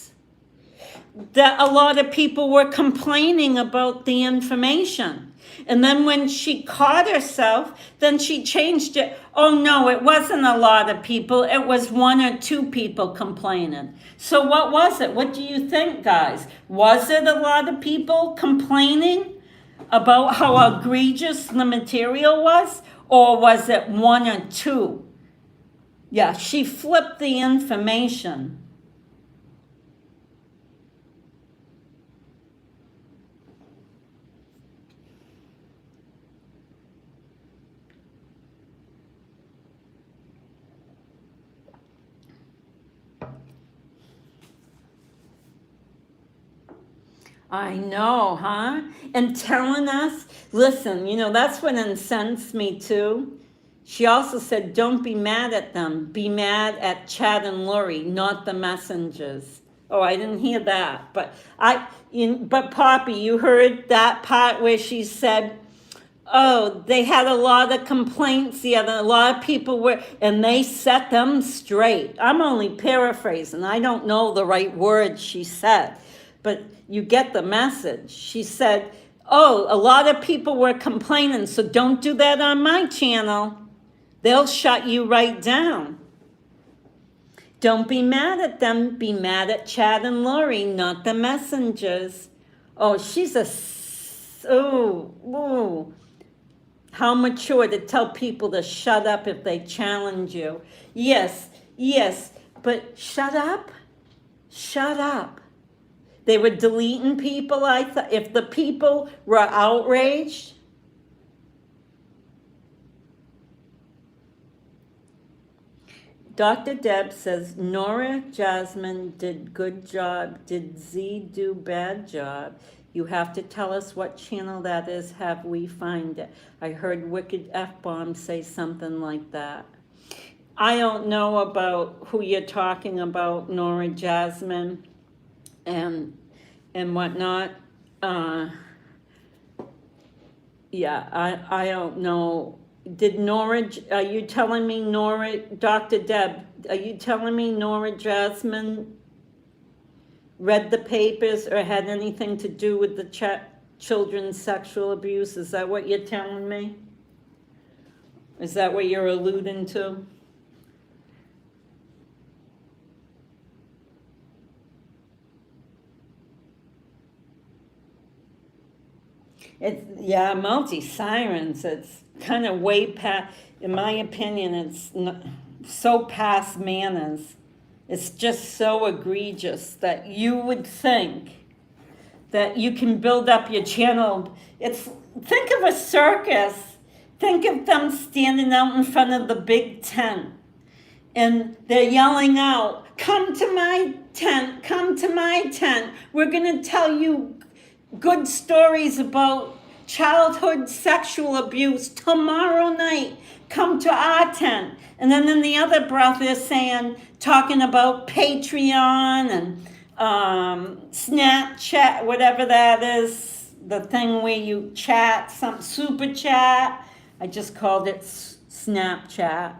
that a lot of people were complaining about the information. And then when she caught herself, then she changed it. Oh no, it wasn't a lot of people. It was one or two people complaining. So what was it? What do you think, guys? Was it a lot of people complaining about how egregious the material was? Or was it one or two? Yeah, she flipped the information. I know, huh? And telling us, listen, that's what incensed me too. She also said, don't be mad at them. Be mad at Chad and Lori, not the messengers. Oh, I didn't hear that. But Poppy, you heard that part where she said, oh, they had a lot of complaints. A lot of people and they set them straight. I'm only paraphrasing. I don't know the right words she said. But you get the message. She said, oh, a lot of people were complaining, so don't do that on my channel. They'll shut you right down. Don't be mad at them. Be mad at Chad and Lori, not the messengers. Oh, she's oh. How mature to tell people to shut up if they challenge you. Yes, but shut up. Shut up. They were deleting people. I thought if the people were outraged. Dr. Deb says, Nora Jasmine did good job. Did Z do bad job? You have to tell us what channel that is. Have we find it? I heard Wicked F-Bomb say something like that. I don't know about who you're talking about, Nora Jasmine and whatnot. Yeah, I don't know. Did Nora, are you telling me Nora, Dr. Deb, are you telling me Nora Jasmine read the papers or had anything to do with the children's sexual abuse? Is that what you're telling me? Is that what you're alluding to? It's, yeah, multi-sirens, it's kind of way past, in my opinion, it's so past manners. It's just so egregious that you would think that you can build up your channel. Think of a circus. Think of them standing out in front of the big tent and they're yelling out, come to my tent, come to my tent. We're gonna tell you good stories about childhood sexual abuse tomorrow night. Come to our tent. And then in the other breath, they're saying, talking about Patreon and Snapchat, whatever that is, the thing where you chat, some super chat. I just called it Snapchat.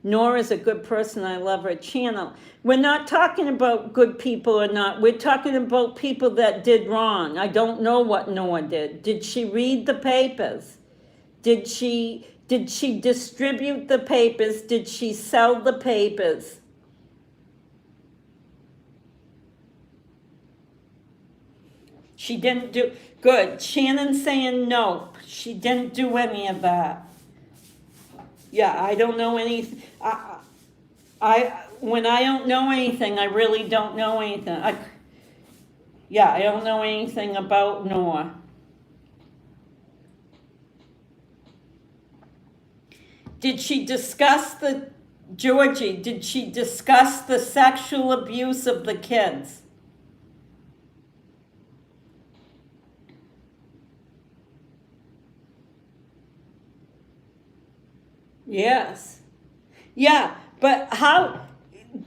Nora's a good person. I love her channel. We're not talking about good people or not. We're talking about people that did wrong. I don't know what Nora did. Did she read the papers? Did she distribute the papers? Did she sell the papers? She didn't do, good. Shannon's saying no. She didn't do any of that. Yeah, I don't know anything. When I don't know anything, I really don't know anything. I don't know anything about Noah. Did she discuss Georgie, did she discuss the sexual abuse of the kids? Yes. Yeah, but how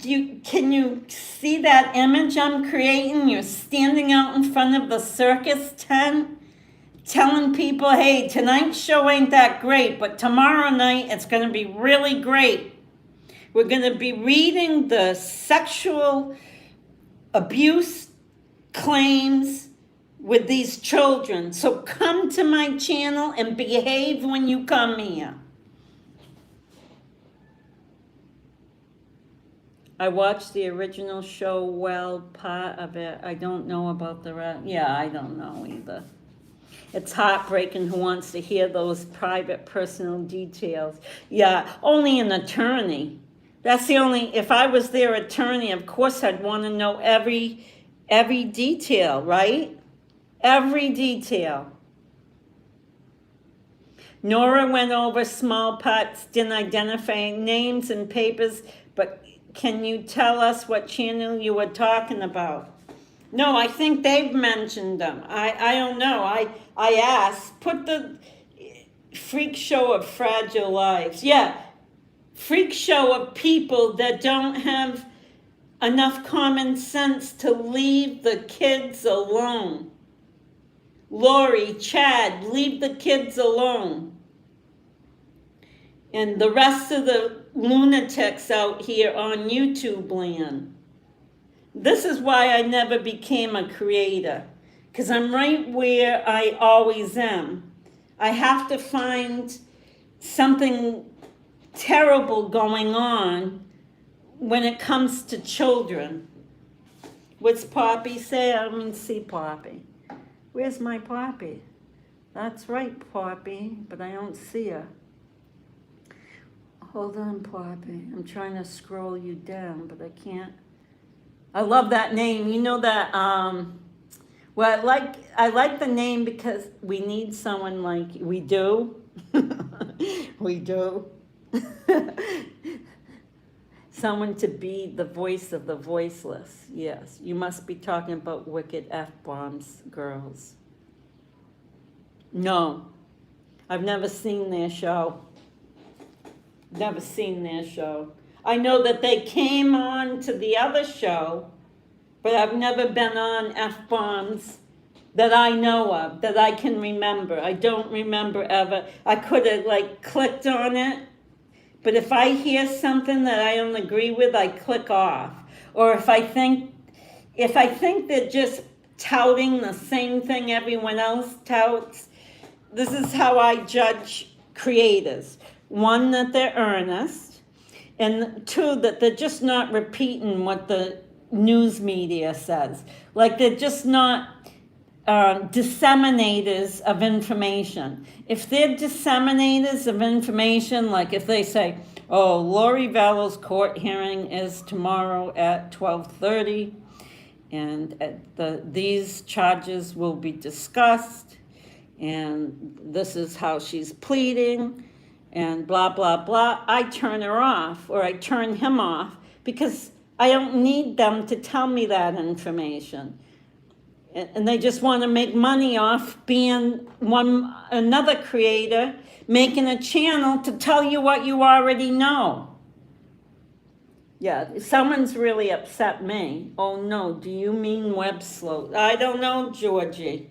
can you see that image I'm creating? You're standing out in front of the circus tent telling people, hey, tonight's show ain't that great, but tomorrow night it's going to be really great. We're going to be reading the sexual abuse claims with these children. So come to my channel and behave when you come here. I watched the original show, well, part of it. I don't know about the rest. Yeah, I don't know either. It's heartbreaking who wants to hear those private personal details. Yeah, only an attorney. That's the only, if I was their attorney, of course I'd want to know every detail, right? Every detail. Nora went over small parts, didn't identify names and papers, but can you tell us what channel you were talking about? No, I think they've mentioned them. I don't know. I asked, put the freak show of fragile lives. Yeah, freak show of people that don't have enough common sense to leave the kids alone. Lori, Chad, leave the kids alone. And the rest of the lunatics out here on YouTube land. This is why I never became a creator, because I'm right where I always am. I have to find something terrible going on when it comes to children. What's Poppy say? I don't even see Poppy. Where's my Poppy? That's right, Poppy, but I don't see her. Hold on, Poppy. I'm trying to scroll you down, but I can't. I love that name. You know that, well, I like the name because we need someone like, we do. We do. Someone to be the voice of the voiceless. Yes, you must be talking about wicked F-bombs, girls. No, I've never seen their show. Never seen their show. I know that they came on to the other show, but I've never been on F-bombs that I know of, that I can remember. I don't remember ever. I could have like clicked on it, but if I hear something that I don't agree with, I click off. Or if I think they're just touting the same thing everyone else touts, this is how I judge creators. One, that they're earnest, and two, that they're just not repeating what the news media says. Like they're just not disseminators of information. If they're disseminators of information, like if they say, oh, Lori Vallow's court hearing is tomorrow at 12:30, and these charges will be discussed, and this is how she's pleading, and blah, blah, blah, I turn her off, or I turn him off, because I don't need them to tell me that information. And they just want to make money off being another creator, making a channel to tell you what you already know. Yeah, someone's really upset me. Oh no, do you mean web sleuth? I don't know, Georgie.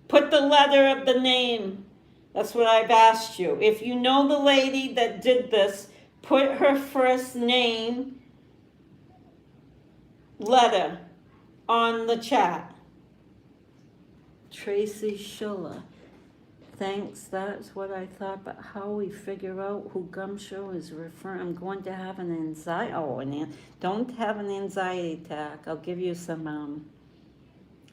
Put the letter of the name. That's what I've asked you. If you know the lady that did this, put her first name letter on the chat. Tracy Schuller. Thanks, that's what I thought, but how we figure out who Gumshoe is referring, I'm going to have an anxiety, don't have an anxiety attack. I'll give you some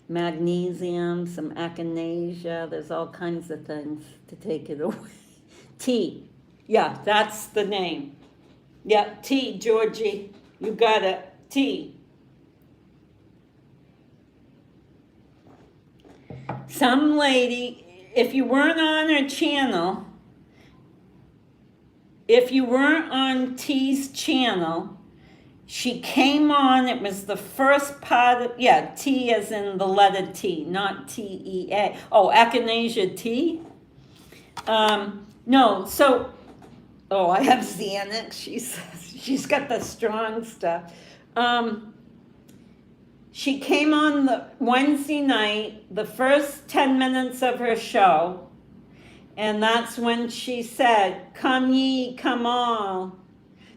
magnesium, some echinacea, there's all kinds of things to take it away. T, yeah, that's the name. Yeah, T, Georgie, you got it, T. Some lady, if you weren't on her channel, if you weren't on T's channel, she came on, it was the first part of, yeah, T as in the letter T, not T-E-A. Oh, echinacea T? No, so, oh, I have Xanax, she's got the strong stuff. She came on the Wednesday night, the first 10 minutes of her show, and that's when she said, come ye, come all.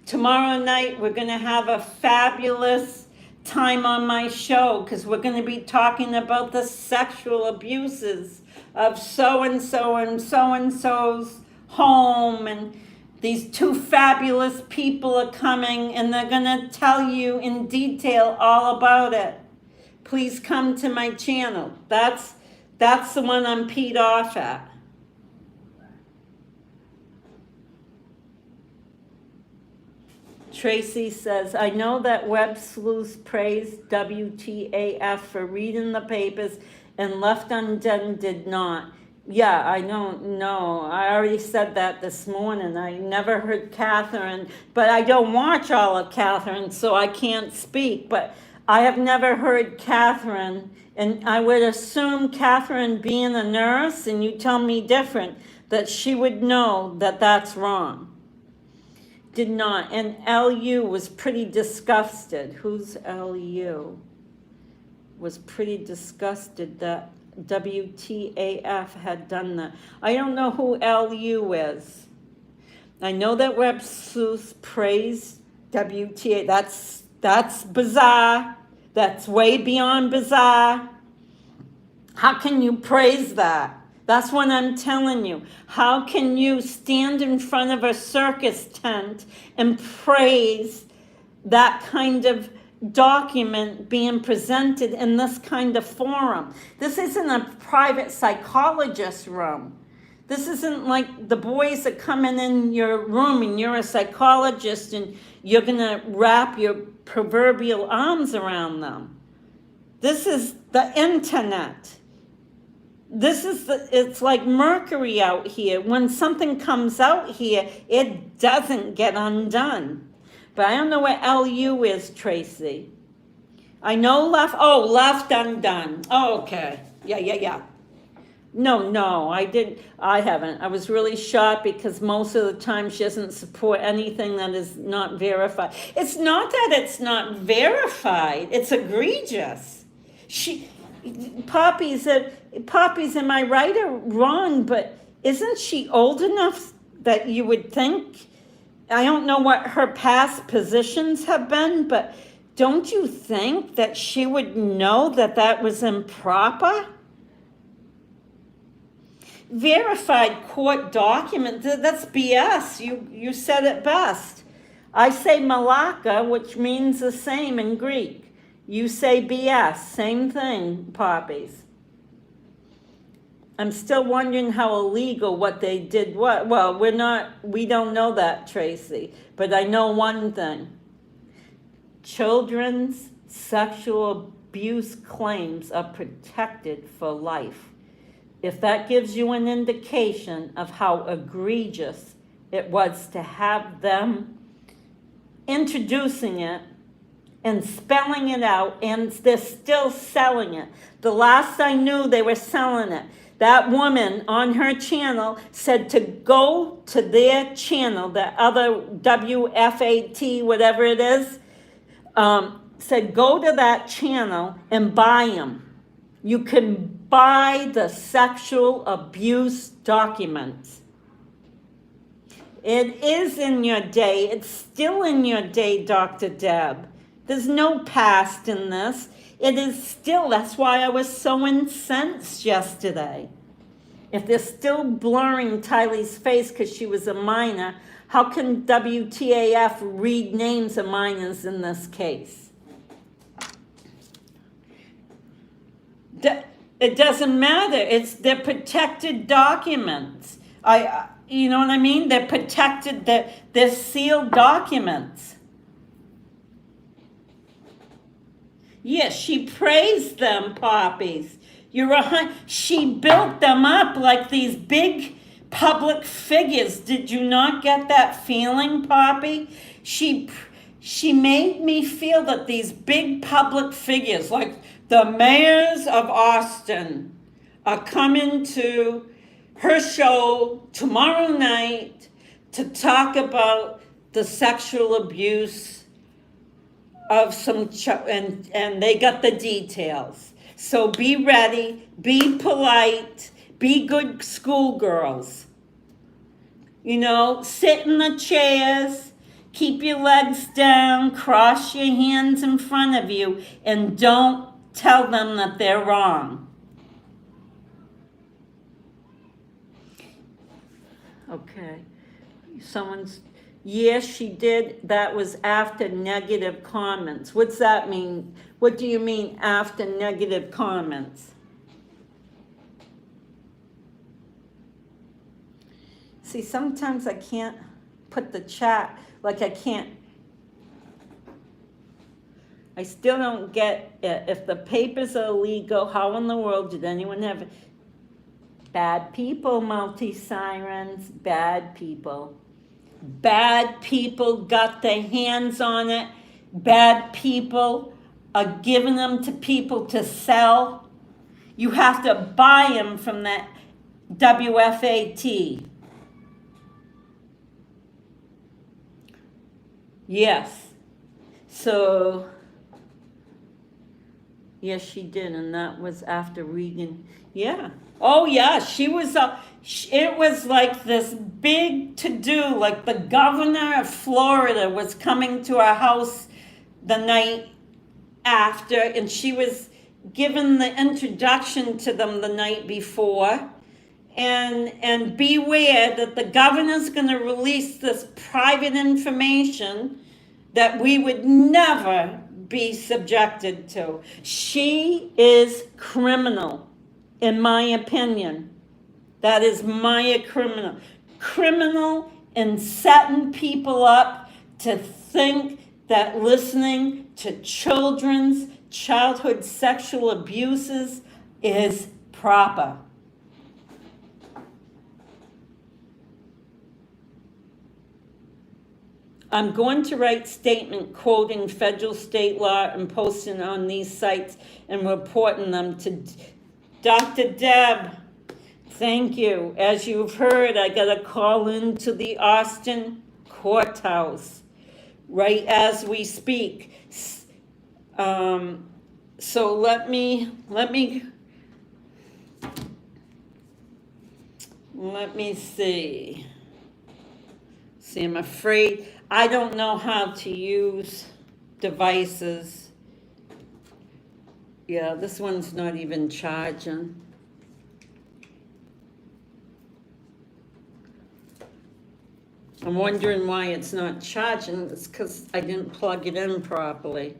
Tomorrow night we're going to have a fabulous time on my show because we're going to be talking about the sexual abuses of so-and-so and so-and-so's home, and these two fabulous people are coming and they're going to tell you in detail all about it. Please come to my channel. That's the one I'm peed off at. Tracy says, I know that web sleuths praised WTAF for reading the papers and Left Undone did not. Yeah, I don't know. I already said that this morning. I never heard Catherine, but I don't watch all of Catherine, so I can't speak. But I have never heard Catherine, and I would assume Catherine being a nurse, and you tell me different, that she would know that that's wrong. Did not, and LU was pretty disgusted. Who's LU? Was pretty disgusted that WTAF had done that. I don't know who LU is. I know that Web Sleuth praised WTA. That's bizarre. That's way beyond bizarre. How can you praise that? That's what I'm telling you. How can you stand in front of a circus tent and praise that kind of document being presented in this kind of forum? This isn't a private psychologist room. This isn't like the boys are coming in your room and you're a psychologist and you're going to wrap your proverbial arms around them. This is the internet. It's like mercury out here. When something comes out here, it doesn't get undone. But I don't know where LU is, Tracy. I know left undone. Oh, okay. Yeah. No, I haven't. I was really shocked because most of the time she doesn't support anything that is not verified. It's not that it's not verified, it's egregious. Poppy's, am I right or wrong, but isn't she old enough that you would think, I don't know what her past positions have been, but don't you think that she would know that that was improper? Verified court document, that's BS. You said it best. I say malaka, which means the same in Greek. You say BS, same thing, Poppies. I'm still wondering how illegal what they did. Well, we don't know that, Tracy, but I know one thing. Children's sexual abuse claims are protected for life. If that gives you an indication of how egregious it was to have them introducing it and spelling it out, and they're still selling it. The last I knew, they were selling it. That woman on her channel said to go to their channel, the other WFAT, whatever it is, said go to that channel and buy them. You can buy the sexual abuse documents. It is in your day. It's still in your day, Dr. Deb. There's no past in this. It is still, that's why I was so incensed yesterday. If they're still blurring Tylee's face because she was a minor, how can WTAF read names of minors in this case? It doesn't matter. They're protected documents. You know what I mean? They're protected. They're sealed documents. Yes, she praised them, Poppies. She built them up like these big public figures. Did you not get that feeling, Poppy? She made me feel that these big public figures, like the mayors of Austin, are coming to her show tomorrow night to talk about the sexual abuse of some and they got the details. So be ready, be polite, be good schoolgirls. You know, sit in the chairs, keep your legs down, cross your hands in front of you, and don't tell them that they're wrong. Okay. Yes, she did. That was after negative comments. What's that mean? What do you mean after negative comments? See, sometimes I can't put the chat, like I still don't get it. If the papers are illegal, how in the world did anyone have it? Bad people, multi-sirens, bad people. Bad people got their hands on it. Bad people are giving them to people to sell. You have to buy them from that WFAT. Yes. So, yes, she did, and that was after Regan. Yeah. Oh, yeah, she was it was like this big to-do, like the governor of Florida was coming to our house the night after, and she was given the introduction to them the night before, and beware that the governor's gonna release this private information that we would never be subjected to. She is criminal, in my opinion. That is my criminal. Criminal in setting people up to think that listening to children's childhood sexual abuses is proper. I'm going to write statement quoting federal state law and posting on these sites and reporting them to Dr. Deb. Thank you. As you've heard, I got a call into the Austin courthouse right as we speak. So let me see. See, I'm afraid I don't know how to use devices. Yeah, this one's not even charging. I'm wondering why it's not charging. It's because I didn't plug it in properly.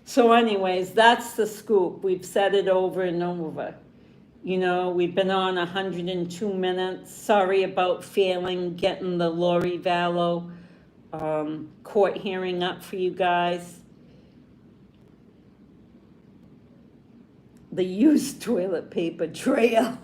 So anyways, that's the scoop. We've said it over and over. You know, we've been on 102 minutes. Sorry about failing getting the Lori Vallow court hearing up for you guys. The used toilet paper trail.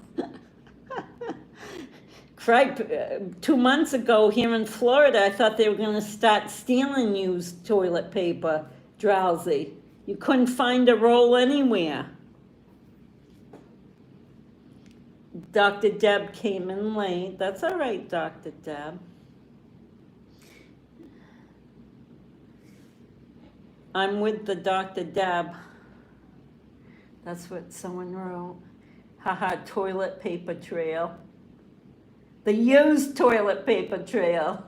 2 months ago here in Florida, I thought they were going to start stealing used toilet paper, Drowsy. You couldn't find a roll anywhere. Dr. Deb came in late. That's all right, Dr. Deb. I'm with the Dr. Deb. That's what someone wrote. Haha, toilet paper trail. The used toilet paper trail.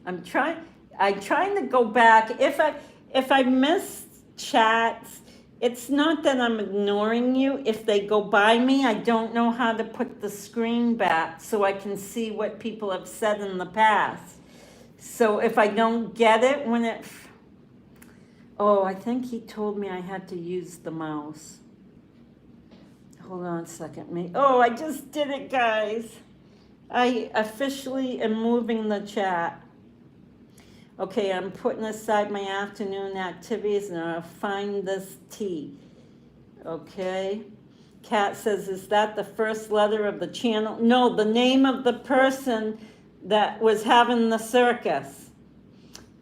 I'm trying to go back. If I miss chats, it's not that I'm ignoring you. If they go by me, I don't know how to put the screen back so I can see what people have said in the past. So if I don't get it when it... Oh, I think he told me I had to use the mouse. Hold on a second. Oh, I just did it, guys. I officially am moving the chat. Okay, I'm putting aside my afternoon activities and I'll find this tea. Okay. Kat says, is that the first letter of the channel? No, the name of the person that was having the circus.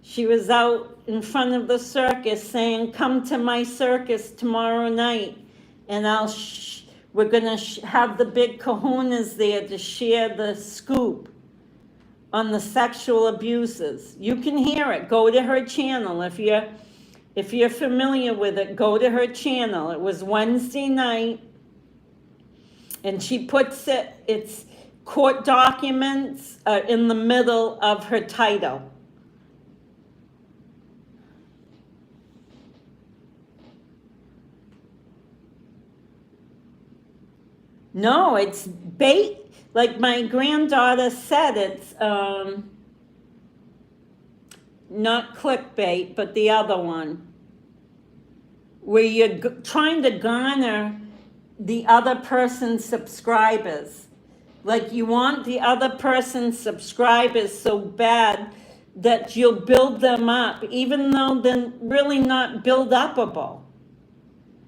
She was out in front of the circus saying, come to my circus tomorrow night. And we're going to have the big kahunas there to share the scoop on the sexual abuses. You can hear it. Go to her channel. If you're familiar with it, go to her channel. It was Wednesday night. And she puts it's court documents in the middle of her title. No, it's bait. Like my granddaughter said, it's not clickbait, but the other one, where you're trying to garner the other person's subscribers. Like you want the other person's subscribers so bad that you'll build them up, even though they're really not build-upable.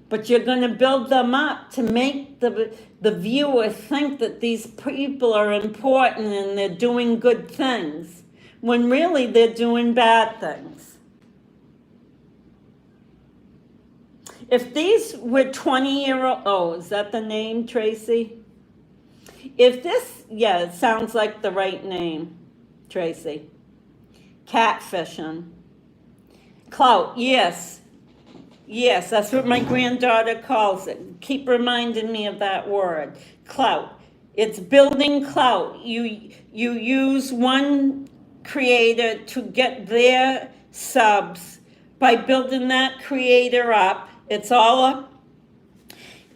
But you're going to build them up to make the viewer think that these people are important and they're doing good things, when really they're doing bad things. If these were 20-year-old, oh, is that the name, Tracy? If this, yeah, it sounds like the right name, Tracy. Catfishing. Clout, yes. Yes, that's what my granddaughter calls it. Keep reminding me of that word, clout. It's building clout. You use one creator to get their subs by building that creator up. It's all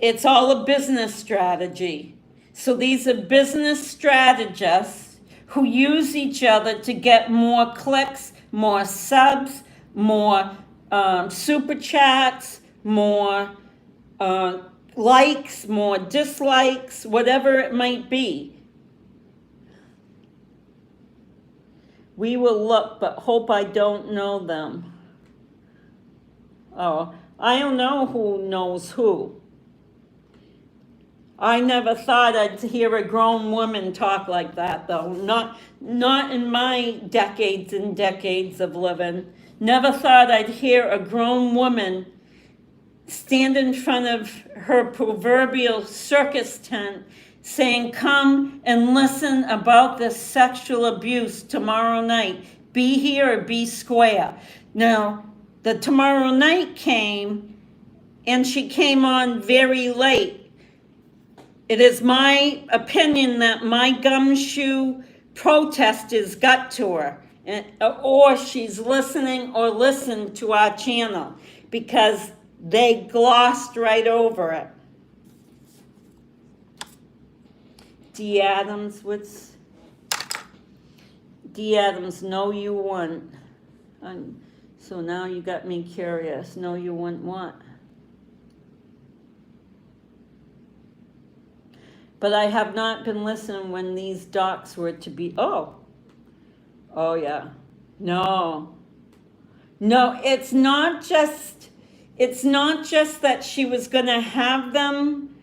a business strategy. So these are business strategists who use each other to get more clicks, more subs, more super chats, more likes, more dislikes, whatever it might be. We will look, but hope I don't know them. Oh, I don't know who knows who. I never thought I'd hear a grown woman talk like that, though. Not in my decades and decades of living. Never thought I'd hear a grown woman stand in front of her proverbial circus tent saying, come and listen about this sexual abuse tomorrow night. Be here or be square. Now, the tomorrow night came, and she came on very late. It is my opinion that my gumshoe protesters got to her, or she's listening or listened to our channel, because they glossed right over it. D. Adams, D. Adams, no you wouldn't. So now you got me curious. No you wouldn't what? But I have not been listening when these docs were to be, oh yeah. No, it's not just that she was going to have them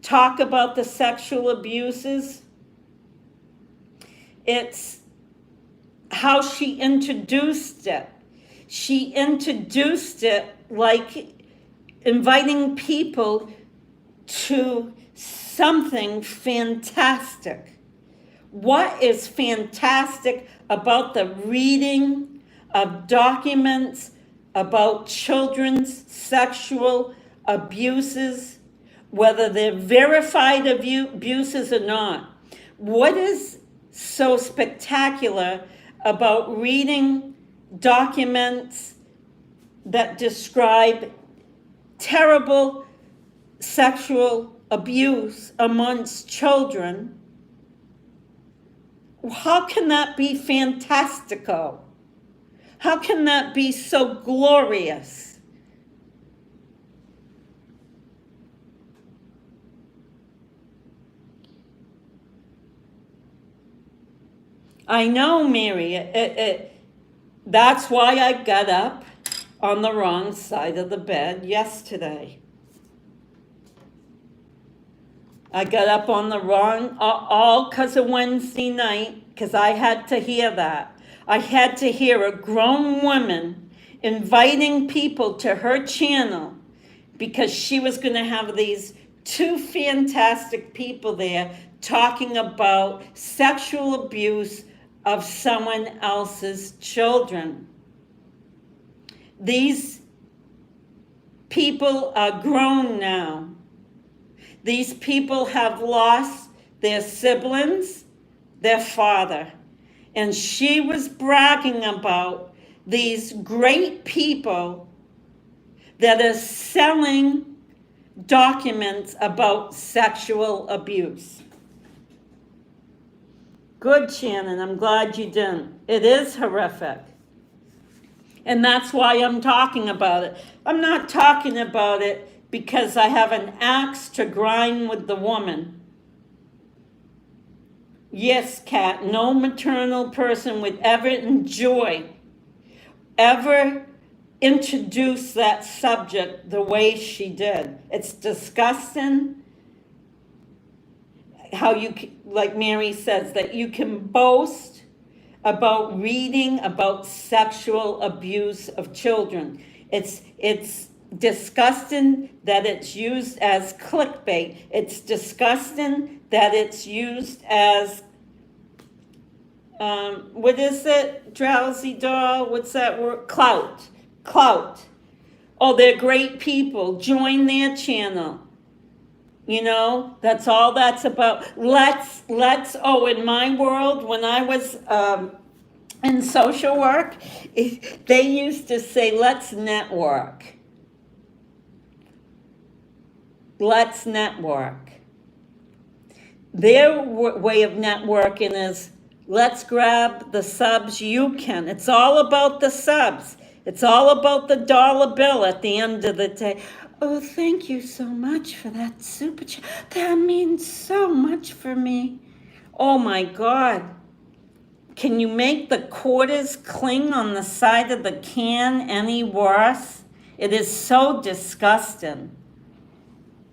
talk about the sexual abuses. It's how she introduced it. She introduced it like inviting people to something fantastic. What is fantastic about the reading of documents about children's sexual abuses, whether they're verified abuses or not? What is so spectacular about reading documents that describe terrible sexual abuse amongst children? How can that be fantastical? How can that be so glorious? I know, Mary, that's why I got up on the wrong side of the bed yesterday. I got up on the wrong, all because of Wednesday night, because I had to hear that. I had to hear a grown woman inviting people to her channel because she was going to have these two fantastic people there talking about sexual abuse of someone else's children. These people are grown now. These people have lost their siblings, their father. And she was bragging about these great people that are selling documents about sexual abuse. Good, Shannon. I'm glad you didn't. It is horrific. And that's why I'm talking about it. I'm not talking about it because I have an axe to grind with the woman. Yes, Kat, no maternal person would ever introduce that subject the way she did. It's disgusting how you, like Mary says, that you can boast about reading about sexual abuse of children. It's disgusting that it's used as clickbait. It's disgusting that it's used as, what is it, drowsy doll? What's that word? Clout. Oh, they're great people. Join their channel. You know, that's all that's about. In my world, when I was in social work, they used to say, let's network. Let's network. Their way of networking is, let's grab the subs you can. It's all about the subs. It's all about the dollar bill at the end of the day. Oh, thank you so much for that super chat. That means so much for me. Oh my God. Can you make the quarters cling on the side of the can any worse? It is so disgusting.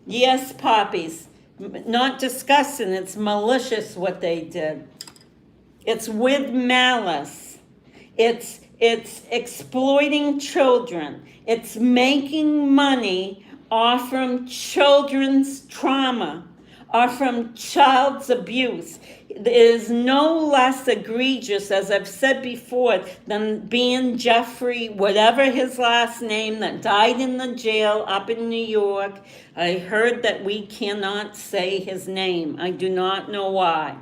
Yes, poppies. Not disgusting, it's malicious what they did. It's with malice. It's exploiting children. It's making money off from children's trauma, or from child's abuse. It is no less egregious, as I've said before, than being Jeffrey, whatever his last name, that died in the jail up in New York. I heard that we cannot say his name. I do not know why.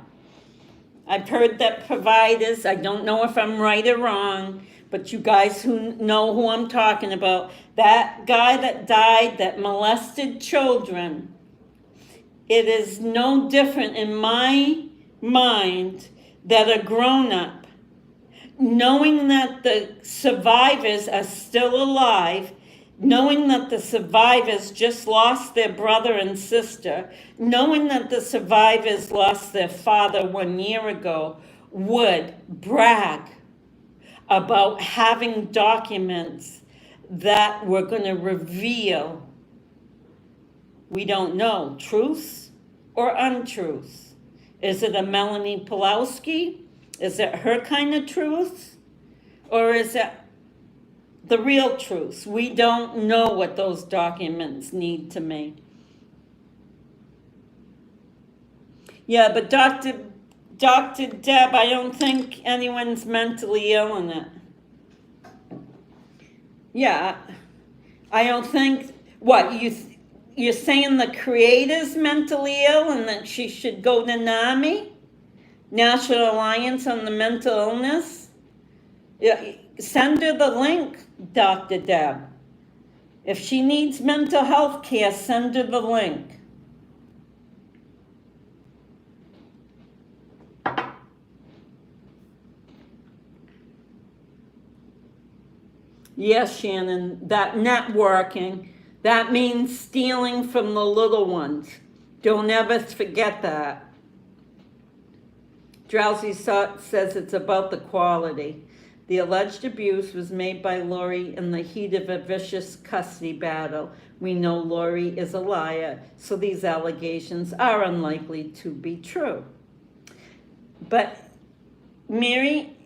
I've heard that providers, I don't know if I'm right or wrong, but you guys who know who I'm talking about, that guy that died that molested children, it is no different in my mind that a grown-up, knowing that the survivors are still alive, knowing that the survivors just lost their brother and sister, knowing that the survivors lost their father 1 year ago, would brag about having documents that were going to reveal, we don't know, truths or untruths. Is it a Melanie Pulowski? Is it her kind of truth? Or is it the real truth? We don't know what those documents need to me. Yeah, but Dr. Deb, I don't think anyone's mentally ill in it. Yeah, I don't think, what, you're saying the creator's mentally ill and that she should go to NAMI? National Alliance on the Mental Illness? Yeah, send her the link, Dr. Deb. If she needs mental health care, send her the link. Yes, Shannon, that networking, that means stealing from the little ones. Don't ever forget that. Drowsy says it's about the quality. The alleged abuse was made by Lori in the heat of a vicious custody battle. We know Lori is a liar, so these allegations are unlikely to be true. But, Mary,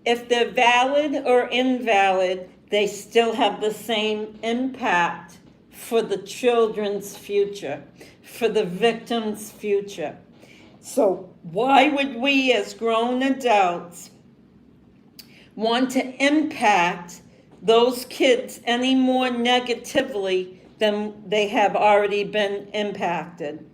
if they're valid or invalid, they still have the same impact for the children's future, for the victim's future. So why would we as grown adults want to impact those kids any more negatively than they have already been impacted?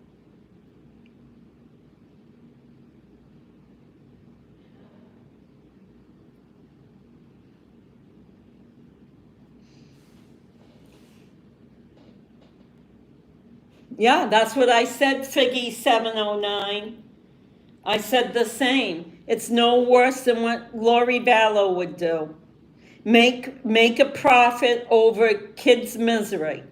Yeah, that's what I said, Figgy 709. I said the same. It's no worse than what Lori Vallow would do. Make a profit over kids' misery.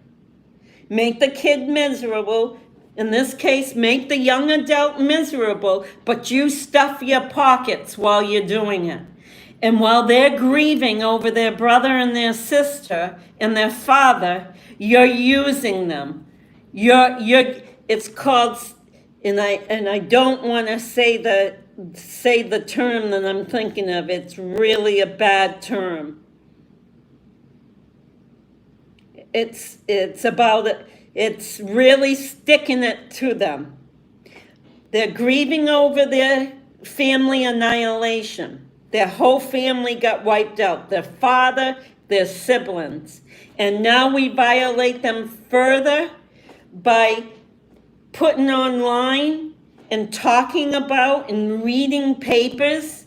Make the kid miserable. In this case, make the young adult miserable, but you stuff your pockets while you're doing it. And while they're grieving over their brother and their sister and their father, you're using them. It's called, and I don't want to say the term that I'm thinking of. It's really a bad term. It's about it. It's really sticking it to them. They're grieving over their family annihilation. Their whole family got wiped out. Their father, their siblings. And now we violate them further by putting online and talking about and reading papers.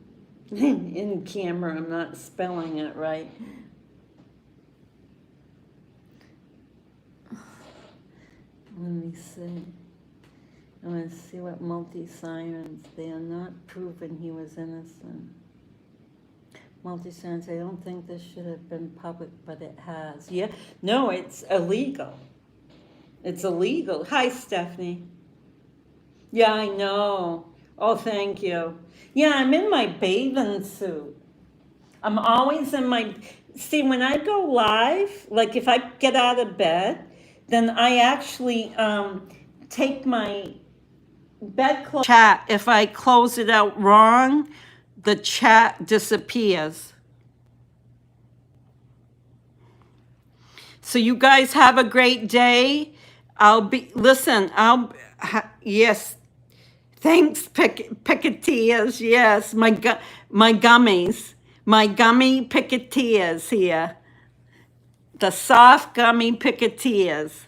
In camera, I'm not spelling it right. Let me see. I want to see what multi-sirens. They are not proven he was innocent. Multi-sirens, I don't think this should have been public, but it has. Yeah, no, it's illegal. It's illegal. Hi, Stephanie. Yeah, I know. Oh, thank you. Yeah, I'm in my bathing suit. I'm always in my, see, when I go live, like if I get out of bed, then I actually take my bedclothes. Chat, if I close it out wrong, the chat disappears. So you guys have a great day. Yes, thanks, Picketeers, yes, my gummies, my gummy Picketeers here, the soft gummy Picketeers.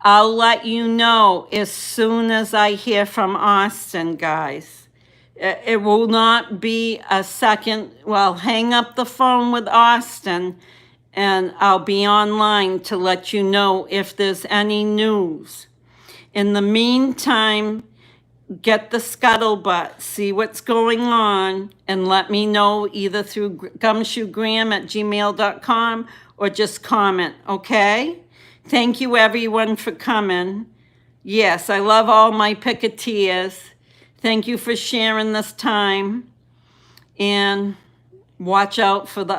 I'll let you know as soon as I hear from Austin, guys. It will not be a second, well, hang up the phone with Austin and I'll be online to let you know if there's any news. In the meantime, get the scuttlebutt, see what's going on, and let me know either through gumshoegraham@gmail.com or just comment, okay? Thank you, everyone, for coming. Yes, I love all my Picketeers. Thank you for sharing this time. And watch out for the